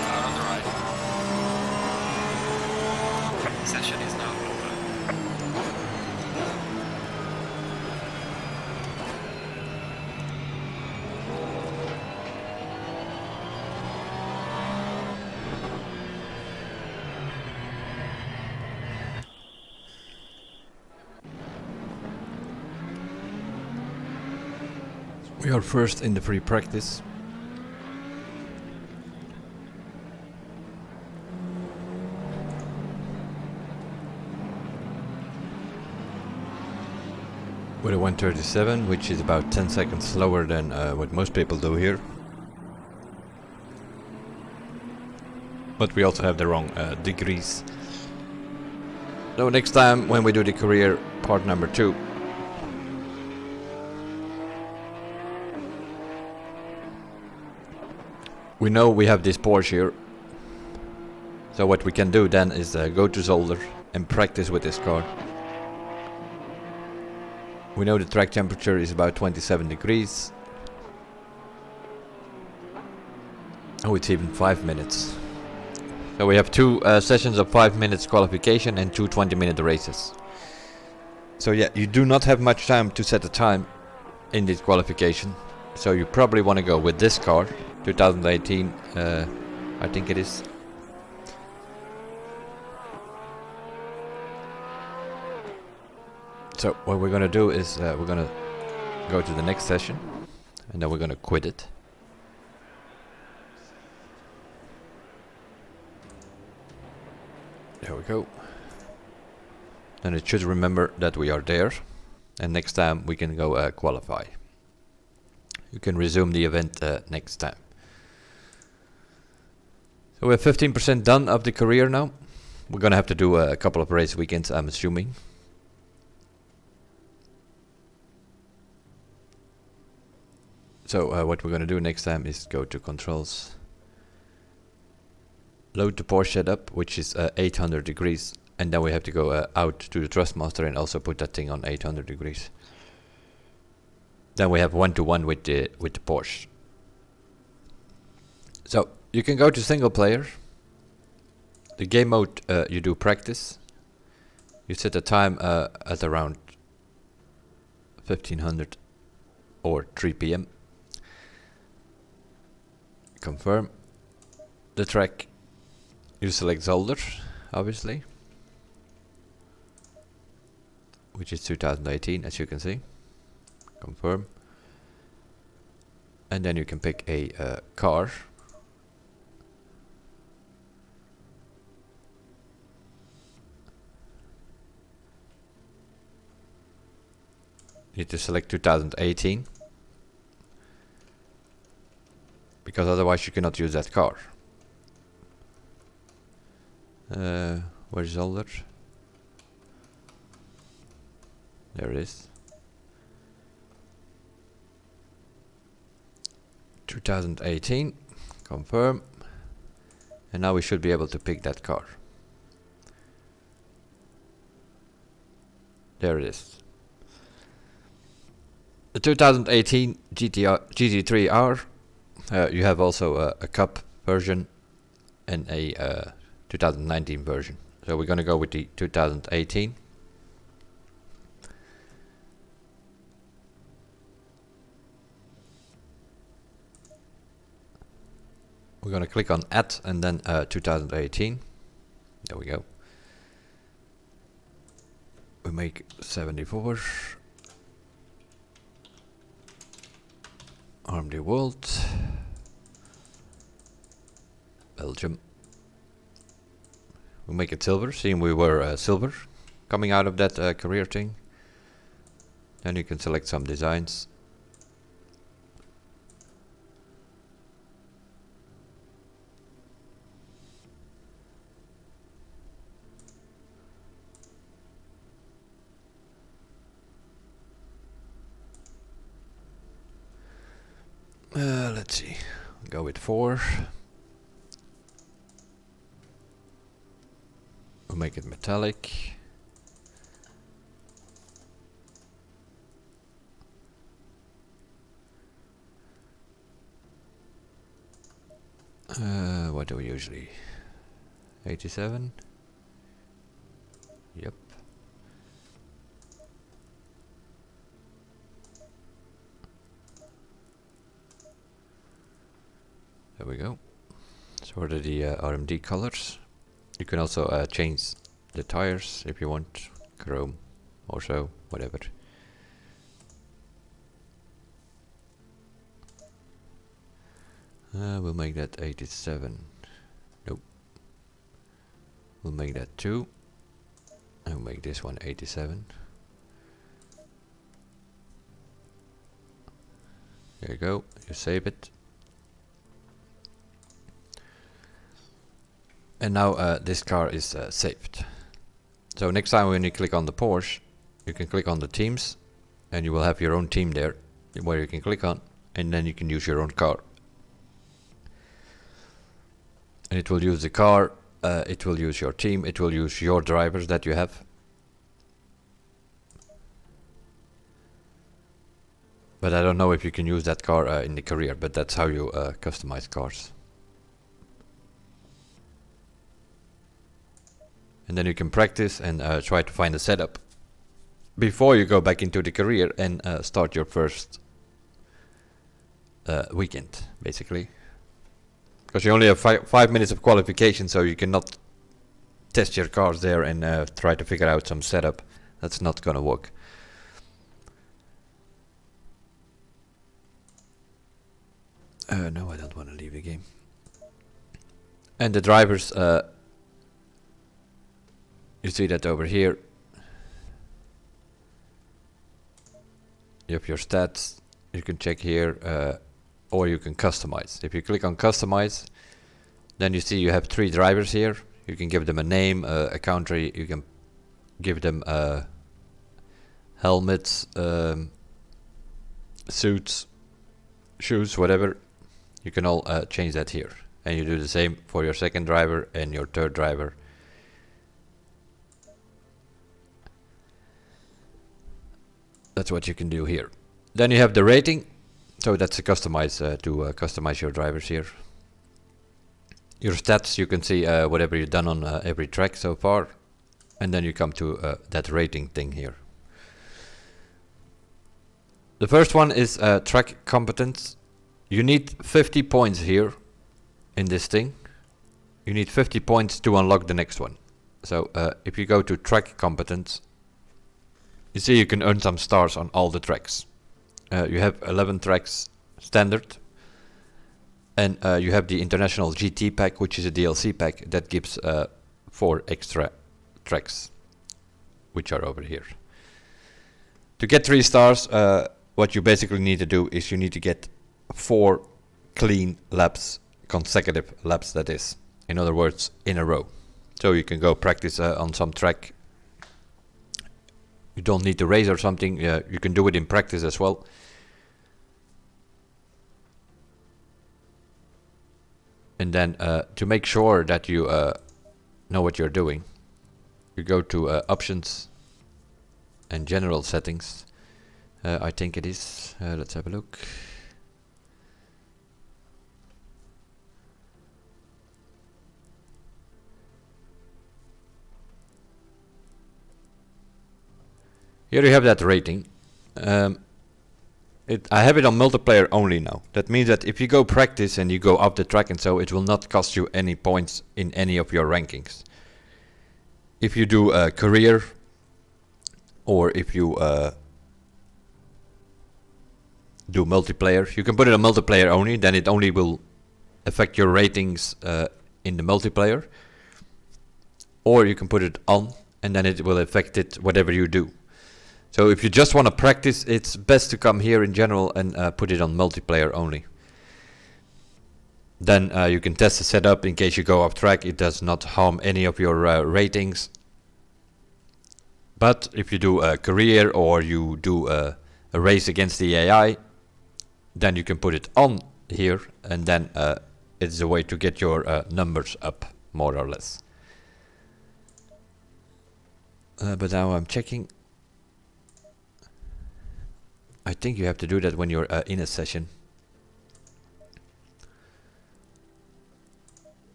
Car on the right. Session is now over. We are first in the free practice. With a 137, which is about 10 seconds slower than what most people do here. But we also have the wrong degrees. So next time when we do the career part number 2, we know we have this Porsche here. So what we can do then is go to Zolder and practice with this car. We know the track temperature is about 27 degrees. Oh, it's even 5 minutes. So we have 2 sessions of 5 minutes qualification and 2 20-minute races. So yeah, you do not have much time to set a time in this qualification. So you probably want to go with this car, 2018, I think it is. So what we're gonna do is we're gonna go to the next session and then we're gonna quit it. There we go. Then it should remember that we are there, and next time we can go qualify. You can resume the event next time. So we're 15% done of the career now. We're gonna have to do a couple of race weekends, I'm assuming. So what we're gonna do next time is go to controls, load the Porsche setup, which is 800 degrees, and then we have to go out to the Thrustmaster and also put that thing on 800 degrees. Then we have 1-to-1 with the Porsche. So you can go to single player. The game mode you do practice. You set the time at around 1500 or 3 p.m. Confirm the track. You select Zolder, obviously, which is 2018, as you can see. Confirm. And then you can pick a car. You need to select 2018. Because otherwise you cannot use that car. Where's Zolder? There it is. 2018. Confirm. And now we should be able to pick that car. There it is. The 2018 GT3R. You have also a Cup version and a 2019 version. So we're going to go with the 2018. We're going to click on Add and then 2018. There we go. We make 74. Arm the world. Belgium. We make it silver, seeing we were silver coming out of that career thing. Then you can select some designs. Let's see, go with 4. We'll make it metallic. What do we usually? 87? Yep. There we go. So are the RMD colors. You can also change the tires if you want, chrome or so, whatever. We'll make that 87. Nope. We'll make that 2. And we'll make this one 87. There you go. You save it. And now this car is saved. So next time when you click on the Porsche, you can click on the teams and you will have your own team there where you can click on, and then you can use your own car. And it will use the car, it will use your team, it will use your drivers that you have. But I don't know if you can use that car in the career, but that's how you customize cars. And then you can practice and try to find a setup before you go back into the career and start your first weekend, basically. Because you only have 5 minutes of qualification, so you cannot test your cars there and try to figure out some setup. That's not gonna work. No, I don't want to leave the game. And the drivers, you see that over here. You have your stats. You can check here, or you can customize. If you click on customize, then you see you have 3 drivers here. You can give them a name, a country. You can give them helmets, suits, shoes, whatever. You can all change that here. And you do the same for your second driver and your third driver. That's what you can do here. Then you have the rating. So that's a customize to customize your drivers here. Your stats, you can see whatever you've done on every track so far. And then you come to that rating thing here. The first one is track competence. You need 50 points here in this thing. You need 50 points to unlock the next one. So if you go to track competence, you see you can earn some stars on all the tracks. You have 11 tracks standard. And you have the International GT pack, which is a DLC pack that gives 4 extra tracks, which are over here. To get 3 stars, what you basically need to do is you need to get 4 clean laps, consecutive laps that is. In other words, in a row. So you can go practice on some track. You don't need to race or something, you can do it in practice as well. And then to make sure that you know what you're doing, you go to options and general settings. I think it is. Let's have a look. Here you have that rating. I have it on multiplayer only now. That means that if you go practice and you go up the track and so, it will not cost you any points in any of your rankings. if you do a career, or if you do multiplayer, you can put it on multiplayer only, then it only will affect your ratings in the multiplayer. Or you can put it on, and then it will affect it whatever you do. So if you just want to practice, it's best to come here in general and put it on multiplayer only. Then you can test the setup in case you go off track. It does not harm any of your ratings. But if you do a career or you do a race against the AI, then you can put it on here, and then it's a way to get your numbers up, more or less. But now I'm checking. I think you have to do that when you're in a session.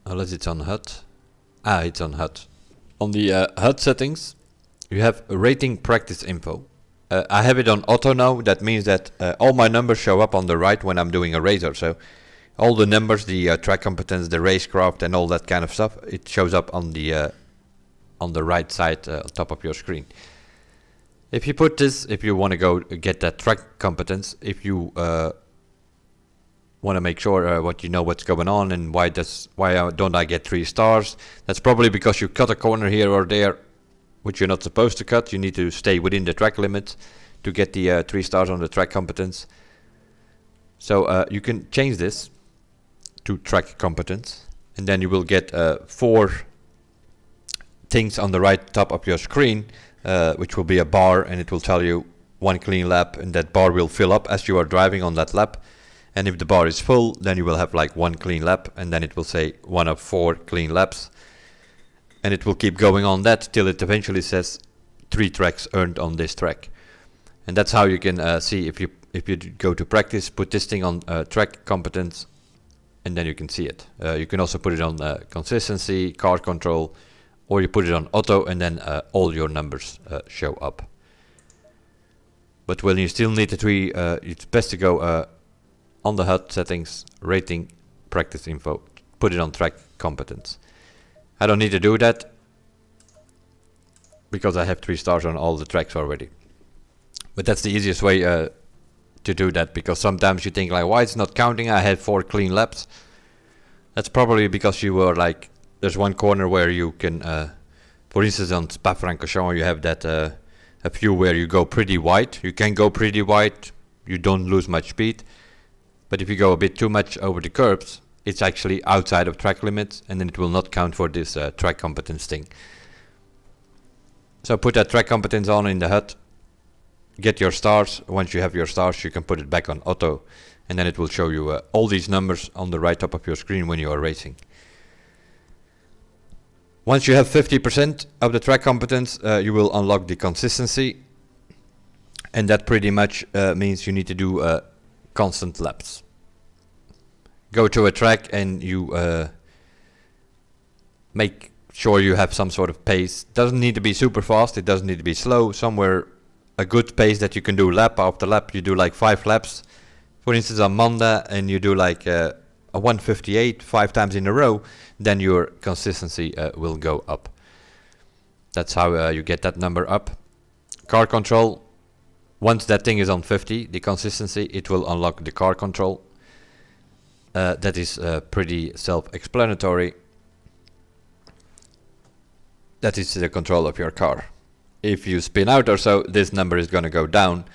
Unless it's on HUD. It's on HUD. On the HUD settings, you have rating practice info. I have it on auto now. That means that all my numbers show up on the right when I'm doing a racer. So all the numbers, the track competence, the racecraft, and all that kind of stuff, it shows up on the right side on top of your screen. If you put this, if you want to go get that track competence, if you want to make sure what you know what's going on and why don't I get 3 stars, that's probably because you cut a corner here or there, which you're not supposed to cut. You need to stay within the track limit to get the 3 stars on the track competence. So you can change this to track competence, and then you will get 4 things on the right top of your screen, which will be a bar, and it will tell you 1 clean lap, and that bar will fill up as you are driving on that lap. And if the bar is full, then you will have like 1 clean lap, and then it will say 1 of 4 clean laps. And it will keep going on that till it eventually says 3 tracks earned on this track. And that's how you can see if you go to practice, put this thing on track competence, and then you can see it. You can also put it on consistency, car control, or you put it on auto, and then all your numbers show up. But when you still need the 3, it's best to go on the HUD settings, rating, practice info, put it on track competence. I don't need to do that because I have 3 stars on all the tracks already. But that's the easiest way to do that, because sometimes you think like, why it's not counting? I had 4 clean laps. That's probably because you were like, there's one corner where you can, for instance on Spa-Francorchamps you have that a few where you go pretty wide. You can go pretty wide, you don't lose much speed. But if you go a bit too much over the curbs, it's actually outside of track limits, and then it will not count for this track competence thing. So put that track competence on in the HUD, get your stars. Once you have your stars, you can put it back on auto, and then it will show you all these numbers on the right top of your screen when you are racing. Once you have 50% of the track competence, you will unlock the consistency, and that pretty much means you need to do constant laps. Go to a track and you make sure you have some sort of pace. Doesn't need to be super fast, it doesn't need to be slow. Somewhere a good pace that you can do lap after lap. You do like 5 laps, for instance on Monday, and you do like a 158 5 times in a row, then your consistency will go up. That's how you get that number up. Car control, once that thing is on 50, the consistency, it will unlock the car control. That is pretty self-explanatory. That is the control of your car. If you spin out or so, this number is going to go down.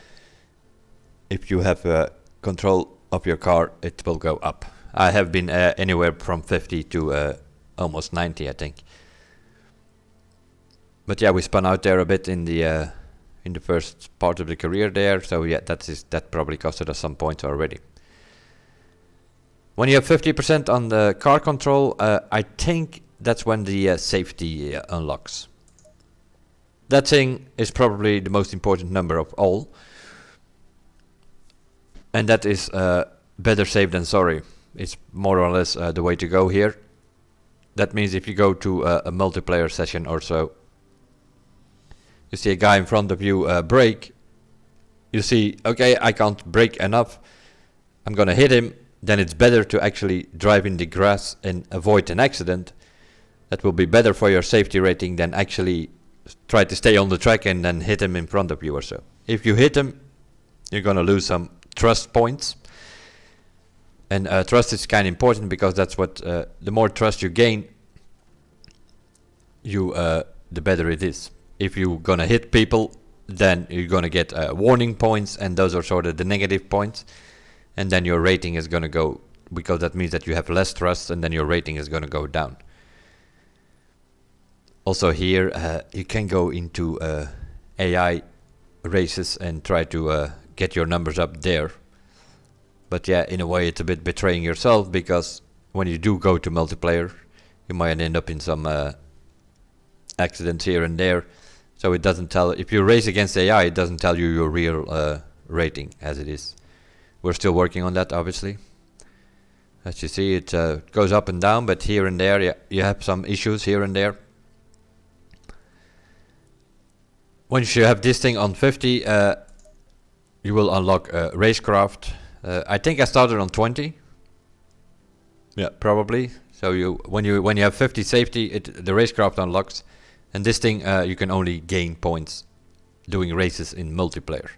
If you have control of your car, it will go up. I have been anywhere from 50 to almost 90, I think. But yeah, we spun out there a bit in the first part of the career there. So yeah, that probably costed us some points already. When you have 50% on the car control, I think that's when the safety unlocks. That thing is probably the most important number of all. And that is better safe than sorry. It's more or less the way to go here. That means if you go to a multiplayer session or so, you see a guy in front of you brake. You see, okay, I can't brake enough. I'm gonna hit him. Then it's better to actually drive in the grass and avoid an accident That will be better for your safety rating than actually try to stay on the track and then hit him in front of you or so. If you hit him, you're gonna lose some trust points. And trust is kind of important because that's what the more trust you gain, the better it is. If you're gonna hit people, then you're gonna get warning points, and those are sort of the negative points. And then your rating is gonna go, because that means that you have less trust, and then your rating is gonna go down. Also here, you can go into AI races and try to get your numbers up there. But yeah, in a way it's a bit betraying yourself, because when you do go to multiplayer, you might end up in some accidents here and there. So it doesn't tell, if you race against AI, it doesn't tell you your real rating as it is. We're still working on that, obviously. As you see, it goes up and down, but here and there, you have some issues here and there. Once you have this thing on 50, you will unlock racecraft. I think I started on 20. Yeah, probably. So when you have 50 safety, the racecraft unlocks, and this thing you can only gain points doing races in multiplayer.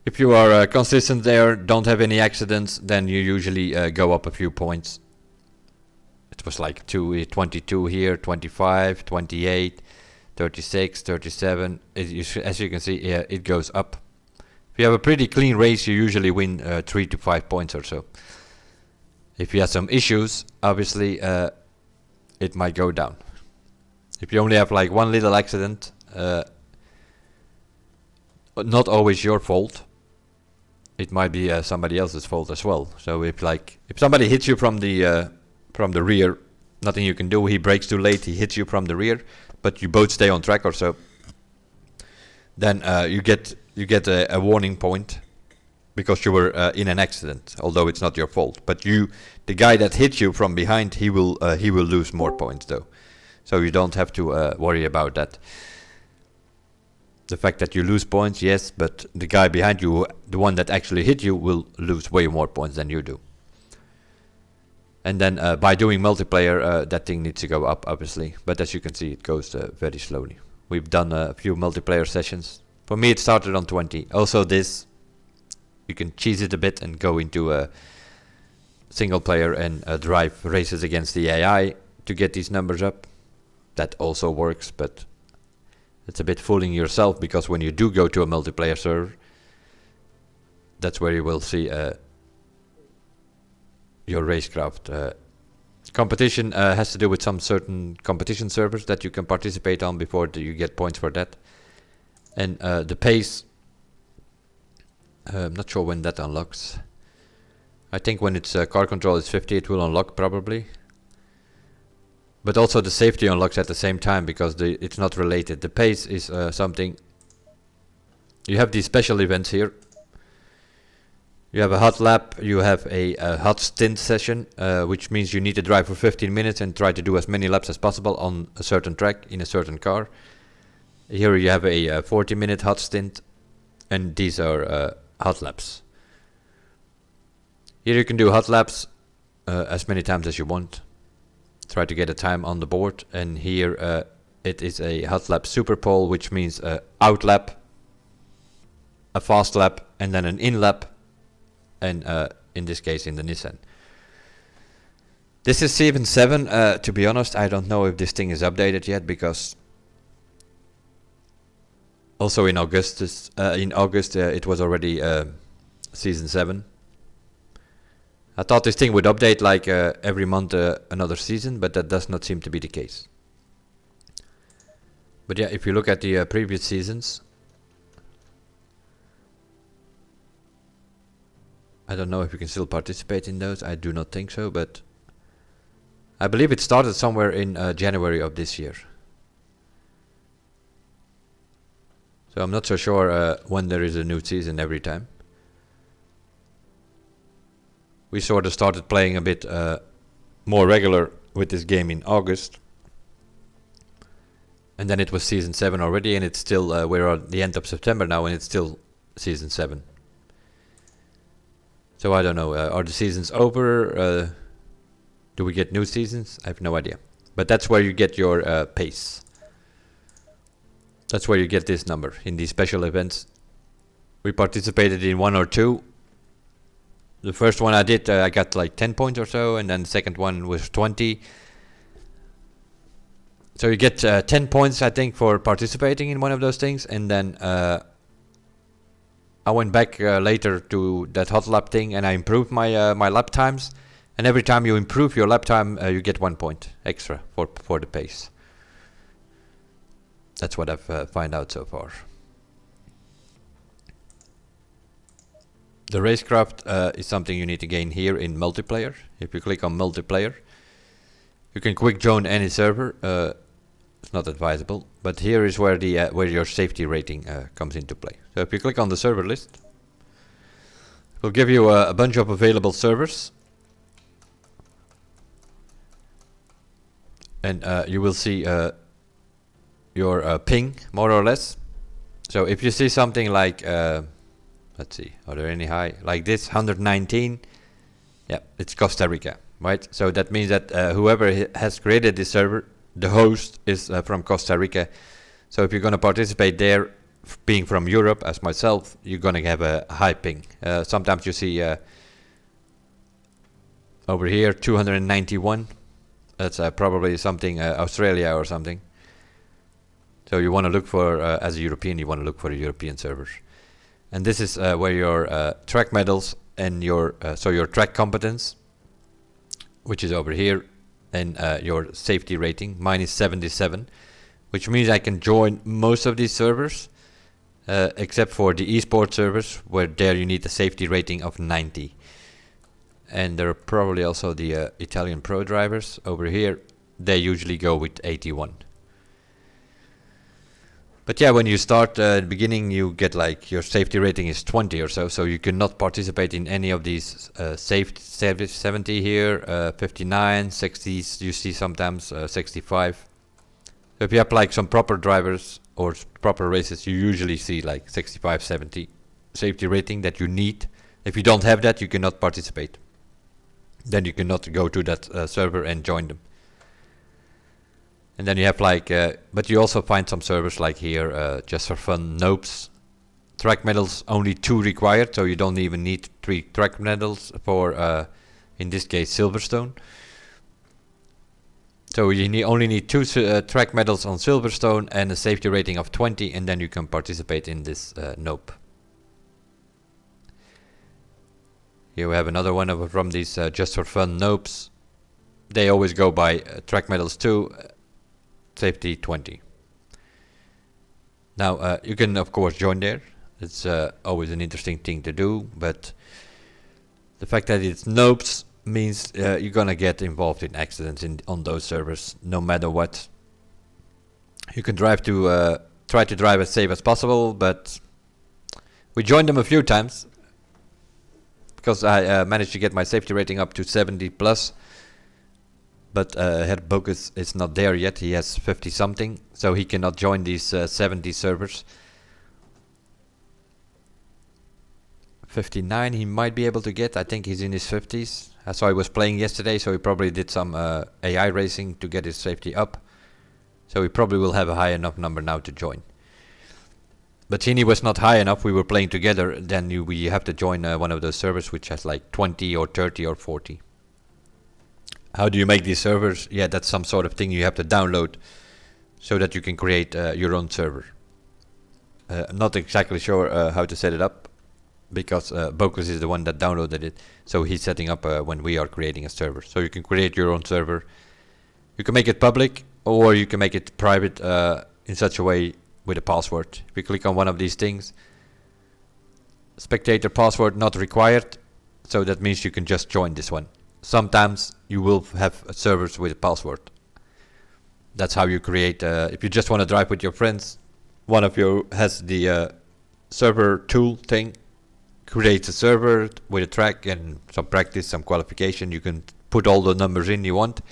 If you are consistent there, don't have any accidents, then you usually go up a few points. It was like 22 here, 25, 28, 36, 37. As you can see, it goes up. If you have a pretty clean race, you usually win 3 to 5 points or so. If you have some issues, obviously it might go down. If you only have like one little accident, not always your fault. It might be somebody else's fault as well. So if somebody hits you from the rear, nothing you can do. He brakes too late, he hits you from the rear, but you both stay on track or so. Then you get a warning point because you were in an accident, although it's not your fault. But the guy that hit you from behind, he will lose more points though. So you don't have to worry about that. The fact that you lose points, yes, but the guy behind you, the one that actually hit you, will lose way more points than you do. And then by doing multiplayer, that thing needs to go up, obviously. But as you can see, it goes very slowly. We've done a few multiplayer sessions. For me, it started on 20. Also this, you can cheese it a bit and go into a single player and drive races against the AI to get these numbers up. That also works, but it's a bit fooling yourself, because when you do go to a multiplayer server, that's where you will see your racecraft. Competition has to do with some certain competition servers that you can participate on before you get points for that. And the pace, I'm not sure when that unlocks. I think when it's car control is 50, it will unlock probably. But also the safety unlocks at the same time, because it's not related. The pace is something. You have these special events here. You have a hot lap, you have a hot stint session, which means you need to drive for 15 minutes and try to do as many laps as possible on a certain track in a certain car. Here you have a 40-minute hot stint, and these are hot laps. Here you can do hot laps as many times as you want. Try to get a time on the board, and here it is a hot lap super pole, which means out lap, a fast lap, and then an in lap, and in this case in the Nissan. This is season 7. To be honest, I don't know if this thing is updated yet, because also in August it was already season 7. I thought this thing would update like every month another season, but that does not seem to be the case. But yeah, if you look at the previous seasons, I don't know if you can still participate in those. I do not think so, but I believe it started somewhere in January of this year. So I'm not so sure when there is a new season every time. We sort of started playing a bit more regular with this game in August. And then it was season 7 already, and it's still, we're at the end of September now, and it's still season 7. So I don't know, are the seasons over? Do we get new seasons? I have no idea. But that's where you get your pace. That's where you get this number. In these special events, we participated in 1 or 2. The first one I did, I got like 10 points or so, and then the second one was 20. So you get 10 points, I think, for participating in one of those things, and then I went back later to that hot lap thing, and I improved my my lap times. And every time you improve your lap time, you get 1 point extra for the pace. That's what I've found out so far. The racecraft is something you need to gain here in multiplayer. If you click on multiplayer, you can quick join any server. It's not advisable, but here is where the where your safety rating comes into play. So if you click on the server list, it will give you a bunch of available servers, and you will see your ping more or less. So if you see something like let's see, are there any high like this 119? Yeah, it's Costa Rica, right? So that means that whoever has created this server, the host is from Costa Rica. So if you're going to participate there, being from Europe as myself, you're going to have a high ping. Sometimes you see over here 291. That's probably something Australia or something. So you want to look for, as a European, you want to look for the European servers. And this is where your track medals and your so your track competence, which is over here, and your safety rating. Mine is 77, which means I can join most of these servers, except for the esports servers, where there you need a safety rating of 90. And there are probably also the Italian pro drivers over here. They usually go with 81. But yeah, when you start at the beginning, you get like your safety rating is 20 or so, so you cannot participate in any of these safety 70 here, 59, 60s, you see sometimes 65. So if you have like some proper drivers or proper races, you usually see like 65, 70 safety rating that you need. If you don't have that, you cannot participate. Then you cannot go to that server and join them. And then you have like, but you also find some servers like here, just for fun, Nopes. Track medals, only 2 required, so you don't even need 3 track medals for, in this case, Silverstone. So you only need 2 track medals on Silverstone and a safety rating of 20, and then you can participate in this Nope. Here we have another one from these just for fun Nopes. They always go by track medals 2. Safety 20. Now you can of course join there. It's always an interesting thing to do, but the fact that it's Nopes means you're gonna get involved in accidents on those servers no matter what. You can try to drive as safe as possible, but we joined them a few times because I managed to get my safety rating up to 70 plus. But Head Bogus is not there yet. He has 50 something, so he cannot join these 70 servers. 59 he might be able to get. I think he's in his 50s. I saw he was playing yesterday, so he probably did some AI racing to get his safety up. So he probably will have a high enough number now to join. But Tini was not high enough. We were playing together. Then we have to join one of those servers which has like 20 or 30 or 40. How do you make these servers? Yeah, that's some sort of thing you have to download so that you can create your own server. I'm not exactly sure how to set it up because Bokus is the one that downloaded it. So he's setting up when we are creating a server. So you can create your own server. You can make it public or you can make it private in such a way with a password. If you click on one of these things, spectator password not required. So that means you can just join this one. Sometimes you will have servers with a password. That's how you create, if you just want to drive with your friends, one of you has the server tool thing, creates a server with a track and some practice, some qualification. You can put all the numbers in you want.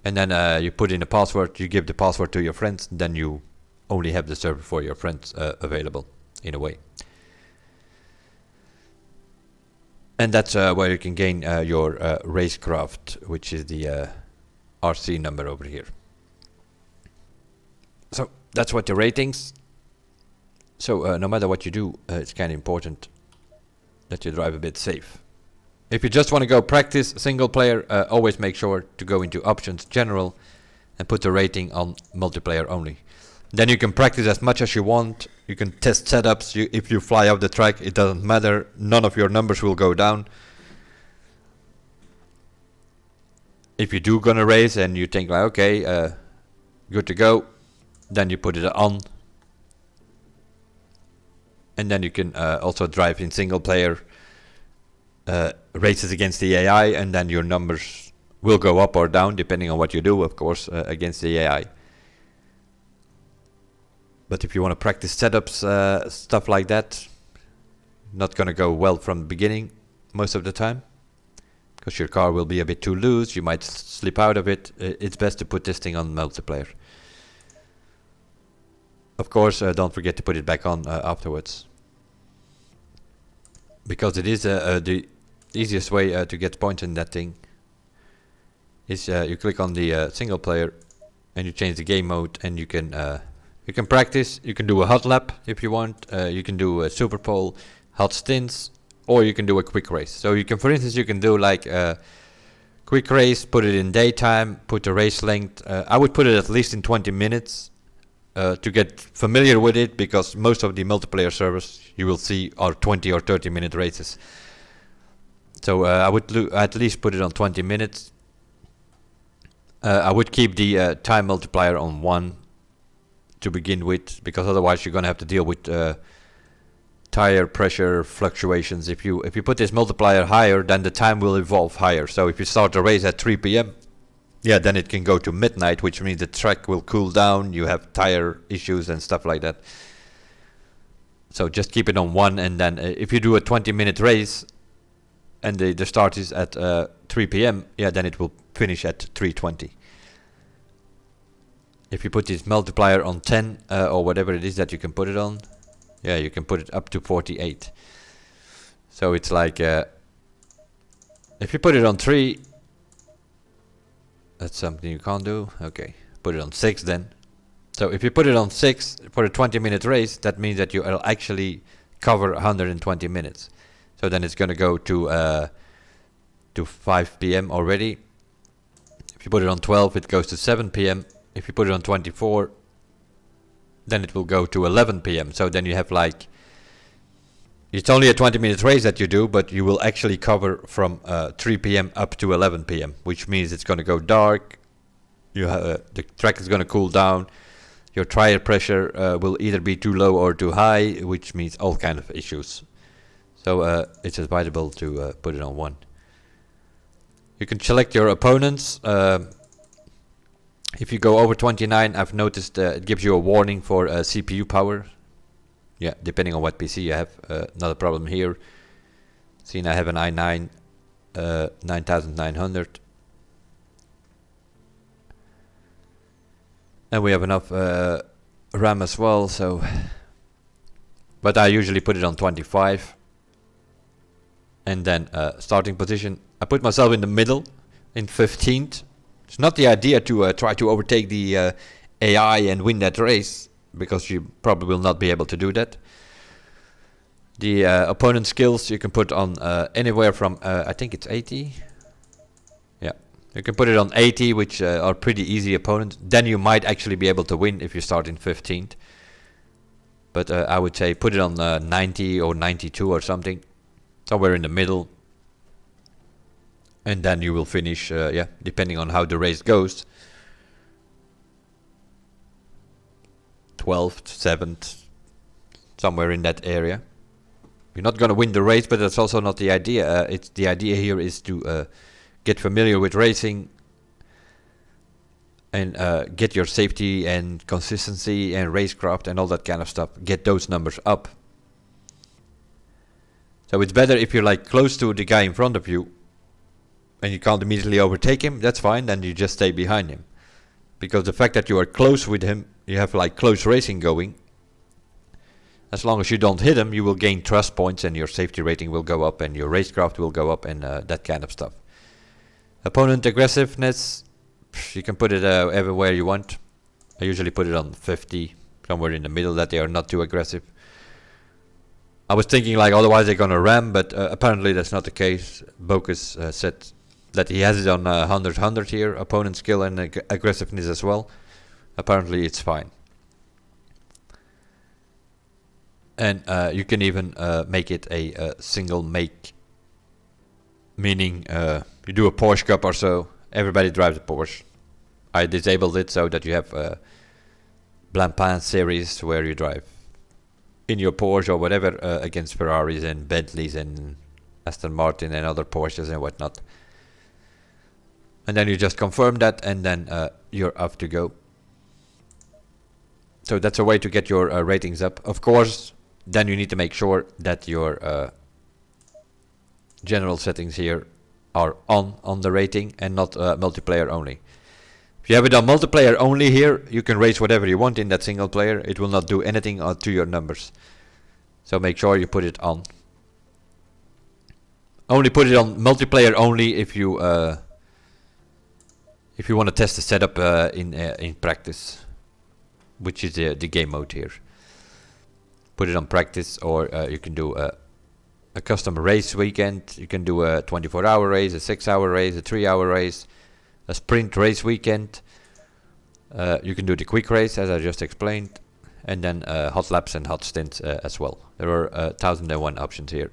And then you put in a password, you give the password to your friends, then you only have the server for your friends available in a way. And that's where you can gain your racecraft, which is the RC number over here. So that's what the ratings. So no matter what you do, it's kind of important that you drive a bit safe. If you just want to go practice single player, always make sure to go into options general and put the rating on multiplayer only. Then you can practice as much as you want. You can test setups. If you fly off the track, it doesn't matter. None of your numbers will go down. If you do gonna race and you think like, okay, good to go, then you put it on. And then you can also drive in single player races against the AI, and then your numbers will go up or down depending on what you do, of course, against the AI. But if you want to practice setups, stuff like that, not gonna go well from the beginning most of the time, because your car will be a bit too loose, you might slip out of it. It's best to put this thing on multiplayer. Of course, don't forget to put it back on afterwards, because it is the easiest way to get points in that thing. Is you click on the single player and you change the game mode, and you can practice. You can do a hot lap if you want. You can do a super pole, hot stints, or you can do a quick race. So you can, for instance, you can do like a quick race, put it in daytime, put the race length. I would put it at least in 20 minutes to get familiar with it, because most of the multiplayer servers you will see are 20 or 30 minute races. So I would at least put it on 20 minutes. I would keep the time multiplier on 1 to begin with, because otherwise you're gonna have to deal with tire pressure fluctuations. If you put this multiplier higher, then the time will evolve higher. So if you start the race at 3 p.m., yeah, then it can go to midnight, which means the track will cool down. You have tire issues and stuff like that. So just keep it on 1, and then if you do a 20-minute race and the start is at 3 p.m., yeah, then it will finish at 3:20. If you put this multiplier on 10 or whatever it is that you can put it on, yeah, you can put it up to 48. So it's like if you put it on 3, that's something you can't do. Okay, put it on 6 then. So if you put it on 6 for a 20-minute race, that means that you will actually cover 120 minutes. So then it's gonna go to 5 p.m. already. If you put it on 12, it goes to 7 p.m. If you put it on 24, then it will go to 11 p.m. So then you have like, it's only a 20-minute race that you do, but you will actually cover from 3 p.m. up to 11 p.m., which means it's going to go dark. The track is going to cool down. Your tire pressure will either be too low or too high, which means all kind of issues. So it's advisable to put it on 1. You can select your opponents. If you go over 29, I've noticed it gives you a warning for CPU power. Yeah, depending on what PC you have, not a problem here. See, I have an i9 9900. And we have enough RAM as well, so... But I usually put it on 25. And then starting position, I put myself in the middle, in 15th. It's not the idea to try to overtake the AI and win that race, because you probably will not be able to do that. The opponent skills you can put on anywhere from, I think it's 80. Yeah, you can put it on 80, which are pretty easy opponents. Then you might actually be able to win if you start in 15th. But I would say put it on 90 or 92 or something, somewhere in the middle. And then you will finish, yeah, depending on how the race goes, 12th, 7th, somewhere in that area. You're not going to win the race, but that's also not the idea. It's the idea here is to get familiar with racing and get your safety and consistency and racecraft and all that kind of stuff. Get those numbers up. So it's better if you're like close to the guy in front of you and you can't immediately overtake him, that's fine, then you just stay behind him. Because the fact that you are close with him, you have like close racing going, As long as you don't hit them, you will gain trust points and your safety rating will go up and your racecraft will go up and that kind of stuff. Opponent aggressiveness, you can put it everywhere you want. I usually put it on 50, somewhere in the middle, that they are not too aggressive. I was thinking like otherwise they're gonna ram, but apparently that's not the case. Bokus said that he has it on 100 here, opponent skill and aggressiveness as well. Apparently it's fine. And you can even make it a single make, meaning you do a Porsche Cup or so, everybody drives a Porsche. I disabled it so that you have a Blancpain series where you drive in your Porsche or whatever against Ferraris and Bentleys and Aston Martin and other Porsches and whatnot. And then you just confirm that and then you're off to go. So that's a way to get your ratings up. Of course, then you need to make sure that your general settings here are on the rating and not multiplayer only. If you have it on multiplayer only here, you can race whatever you want in that single player. It will not do anything to your numbers. So make sure you put it on. Only put it on multiplayer only if you want to test the setup in practice, which is the game mode here. Put it on practice, or you can do a custom race weekend. You can do a 24-hour race, a 6-hour race, a 3-hour race, a sprint race weekend. You can do the quick race as I just explained, and then hot laps and hot stints as well. There are 1001 options here,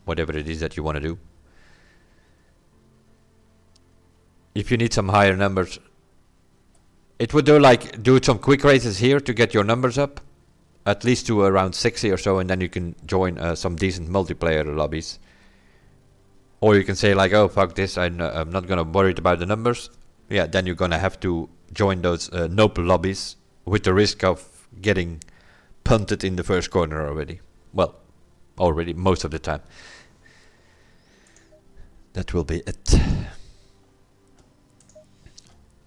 whatever it is that you want to do. If you need some higher numbers, it would do some quick races here to get your numbers up, at least to around 60 or so, and then you can join some decent multiplayer lobbies. Or you can say like, oh fuck this, I'm not gonna worry about the numbers. Yeah, then you're gonna have to join those nope lobbies with the risk of getting punted in the first corner already. Well, already most of the time. That will be it.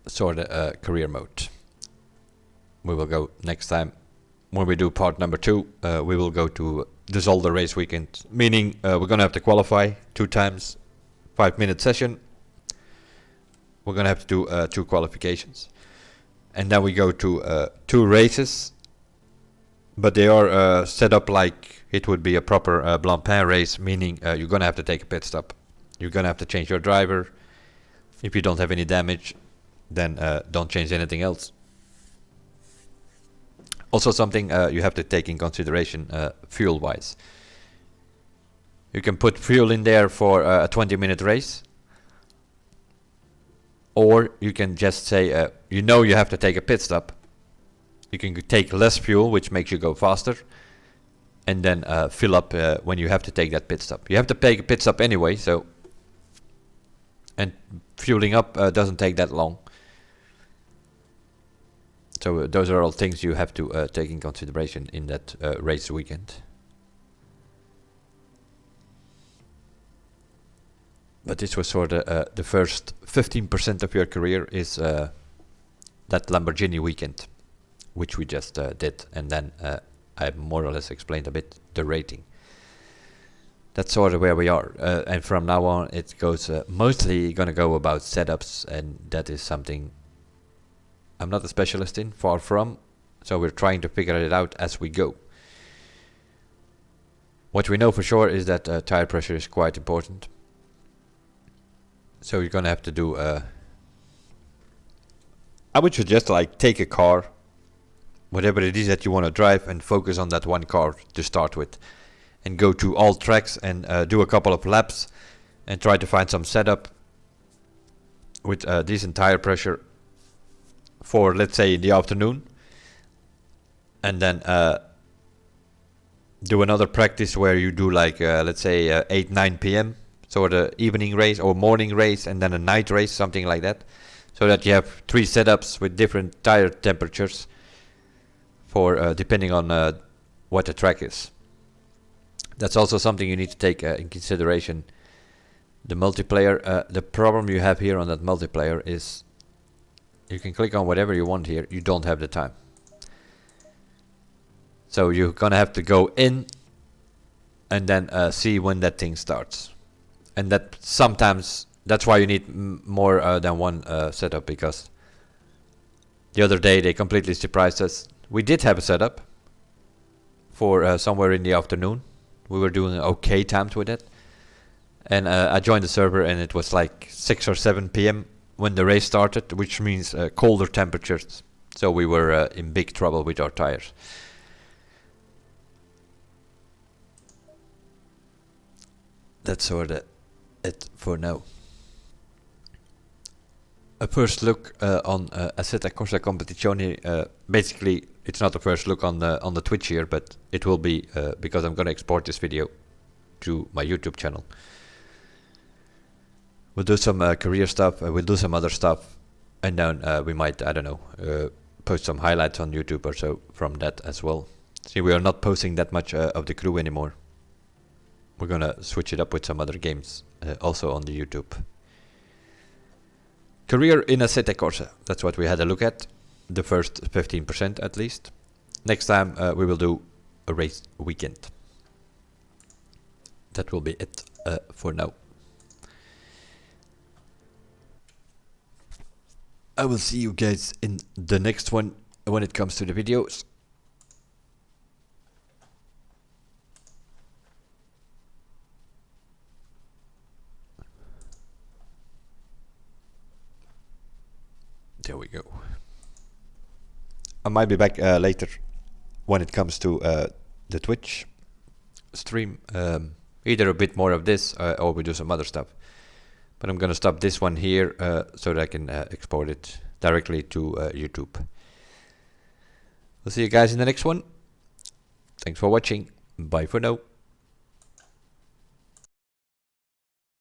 Sort of career mode. We will go next time. When we do part number 2, we will go to the Zolder race weekend, meaning we're gonna have to qualify 2 times, 5-minute session. We're gonna have to do 2 qualifications, and then we go to 2 races, but they are set up like it would be a proper Blancpain race, meaning you're gonna have to take a pit stop. You're gonna have to change your driver. If you don't have any damage, then don't change anything else. Also something you have to take in consideration fuel wise. You can put fuel in there for a 20-minute race, or you can just say you know you have to take a pit stop. You can take less fuel, which makes you go faster, and then fill up when you have to take that pit stop. You have to take a pit stop anyway, so, and fueling up doesn't take that long. So those are all things you have to take in consideration in that race weekend. But this was sort of the first 15% of your career is that Lamborghini weekend, which we just did, and then I more or less explained a bit the rating. That's sort of where we are, and from now on it goes mostly gonna go about setups, and that is something I'm not a specialist in, far from, so we're trying to figure it out as we go. What we know for sure is that tire pressure is quite important. So you're gonna have to do I would suggest like take a car, whatever it is that you want to drive, and focus on that one car to start with, and go to all tracks and do a couple of laps and try to find some setup with decent tire pressure for, let's say, in the afternoon, and then do another practice where you do like let's say 8-9 p.m. so the evening race or morning race, and then a night race, something like that, so that you have 3 setups with different tire temperatures for depending on what the track is. That's also something you need to take in consideration. The multiplayer, the problem you have here on that multiplayer is you can click on whatever you want here, you don't have the time. So you're gonna have to go in and then see when that thing starts. And that sometimes, that's why you need more than one setup, because the other day they completely surprised us. We did have a setup for somewhere in the afternoon. We were doing okay times with it. And I joined the server and it was like 6 or 7 p.m. when the race started, which means colder temperatures. So we were in big trouble with our tires. That's sort of it for now. A first look on Assetto Corsa Competizione. Basically, it's not a first look on the Twitch here, but it will be because I'm gonna export this video to my YouTube channel. We'll do some career stuff. We'll do some other stuff, and then we might, I don't know, post some highlights on YouTube or so from that as well. See, we are not posting that much of the crew anymore. We're gonna switch it up with some other games also on the YouTube. Career in Assetto Corsa. That's what we had a look at. The first 15% at least. Next time we will do a race weekend. That will be it for now. I will see you guys in the next one when it comes to the videos. There we go. I might be back later when it comes to the Twitch stream. Either a bit more of this or we do some other stuff. But I'm gonna stop this one here so that I can export it directly to YouTube. We'll see you guys in the next one. Thanks for watching. Bye for now.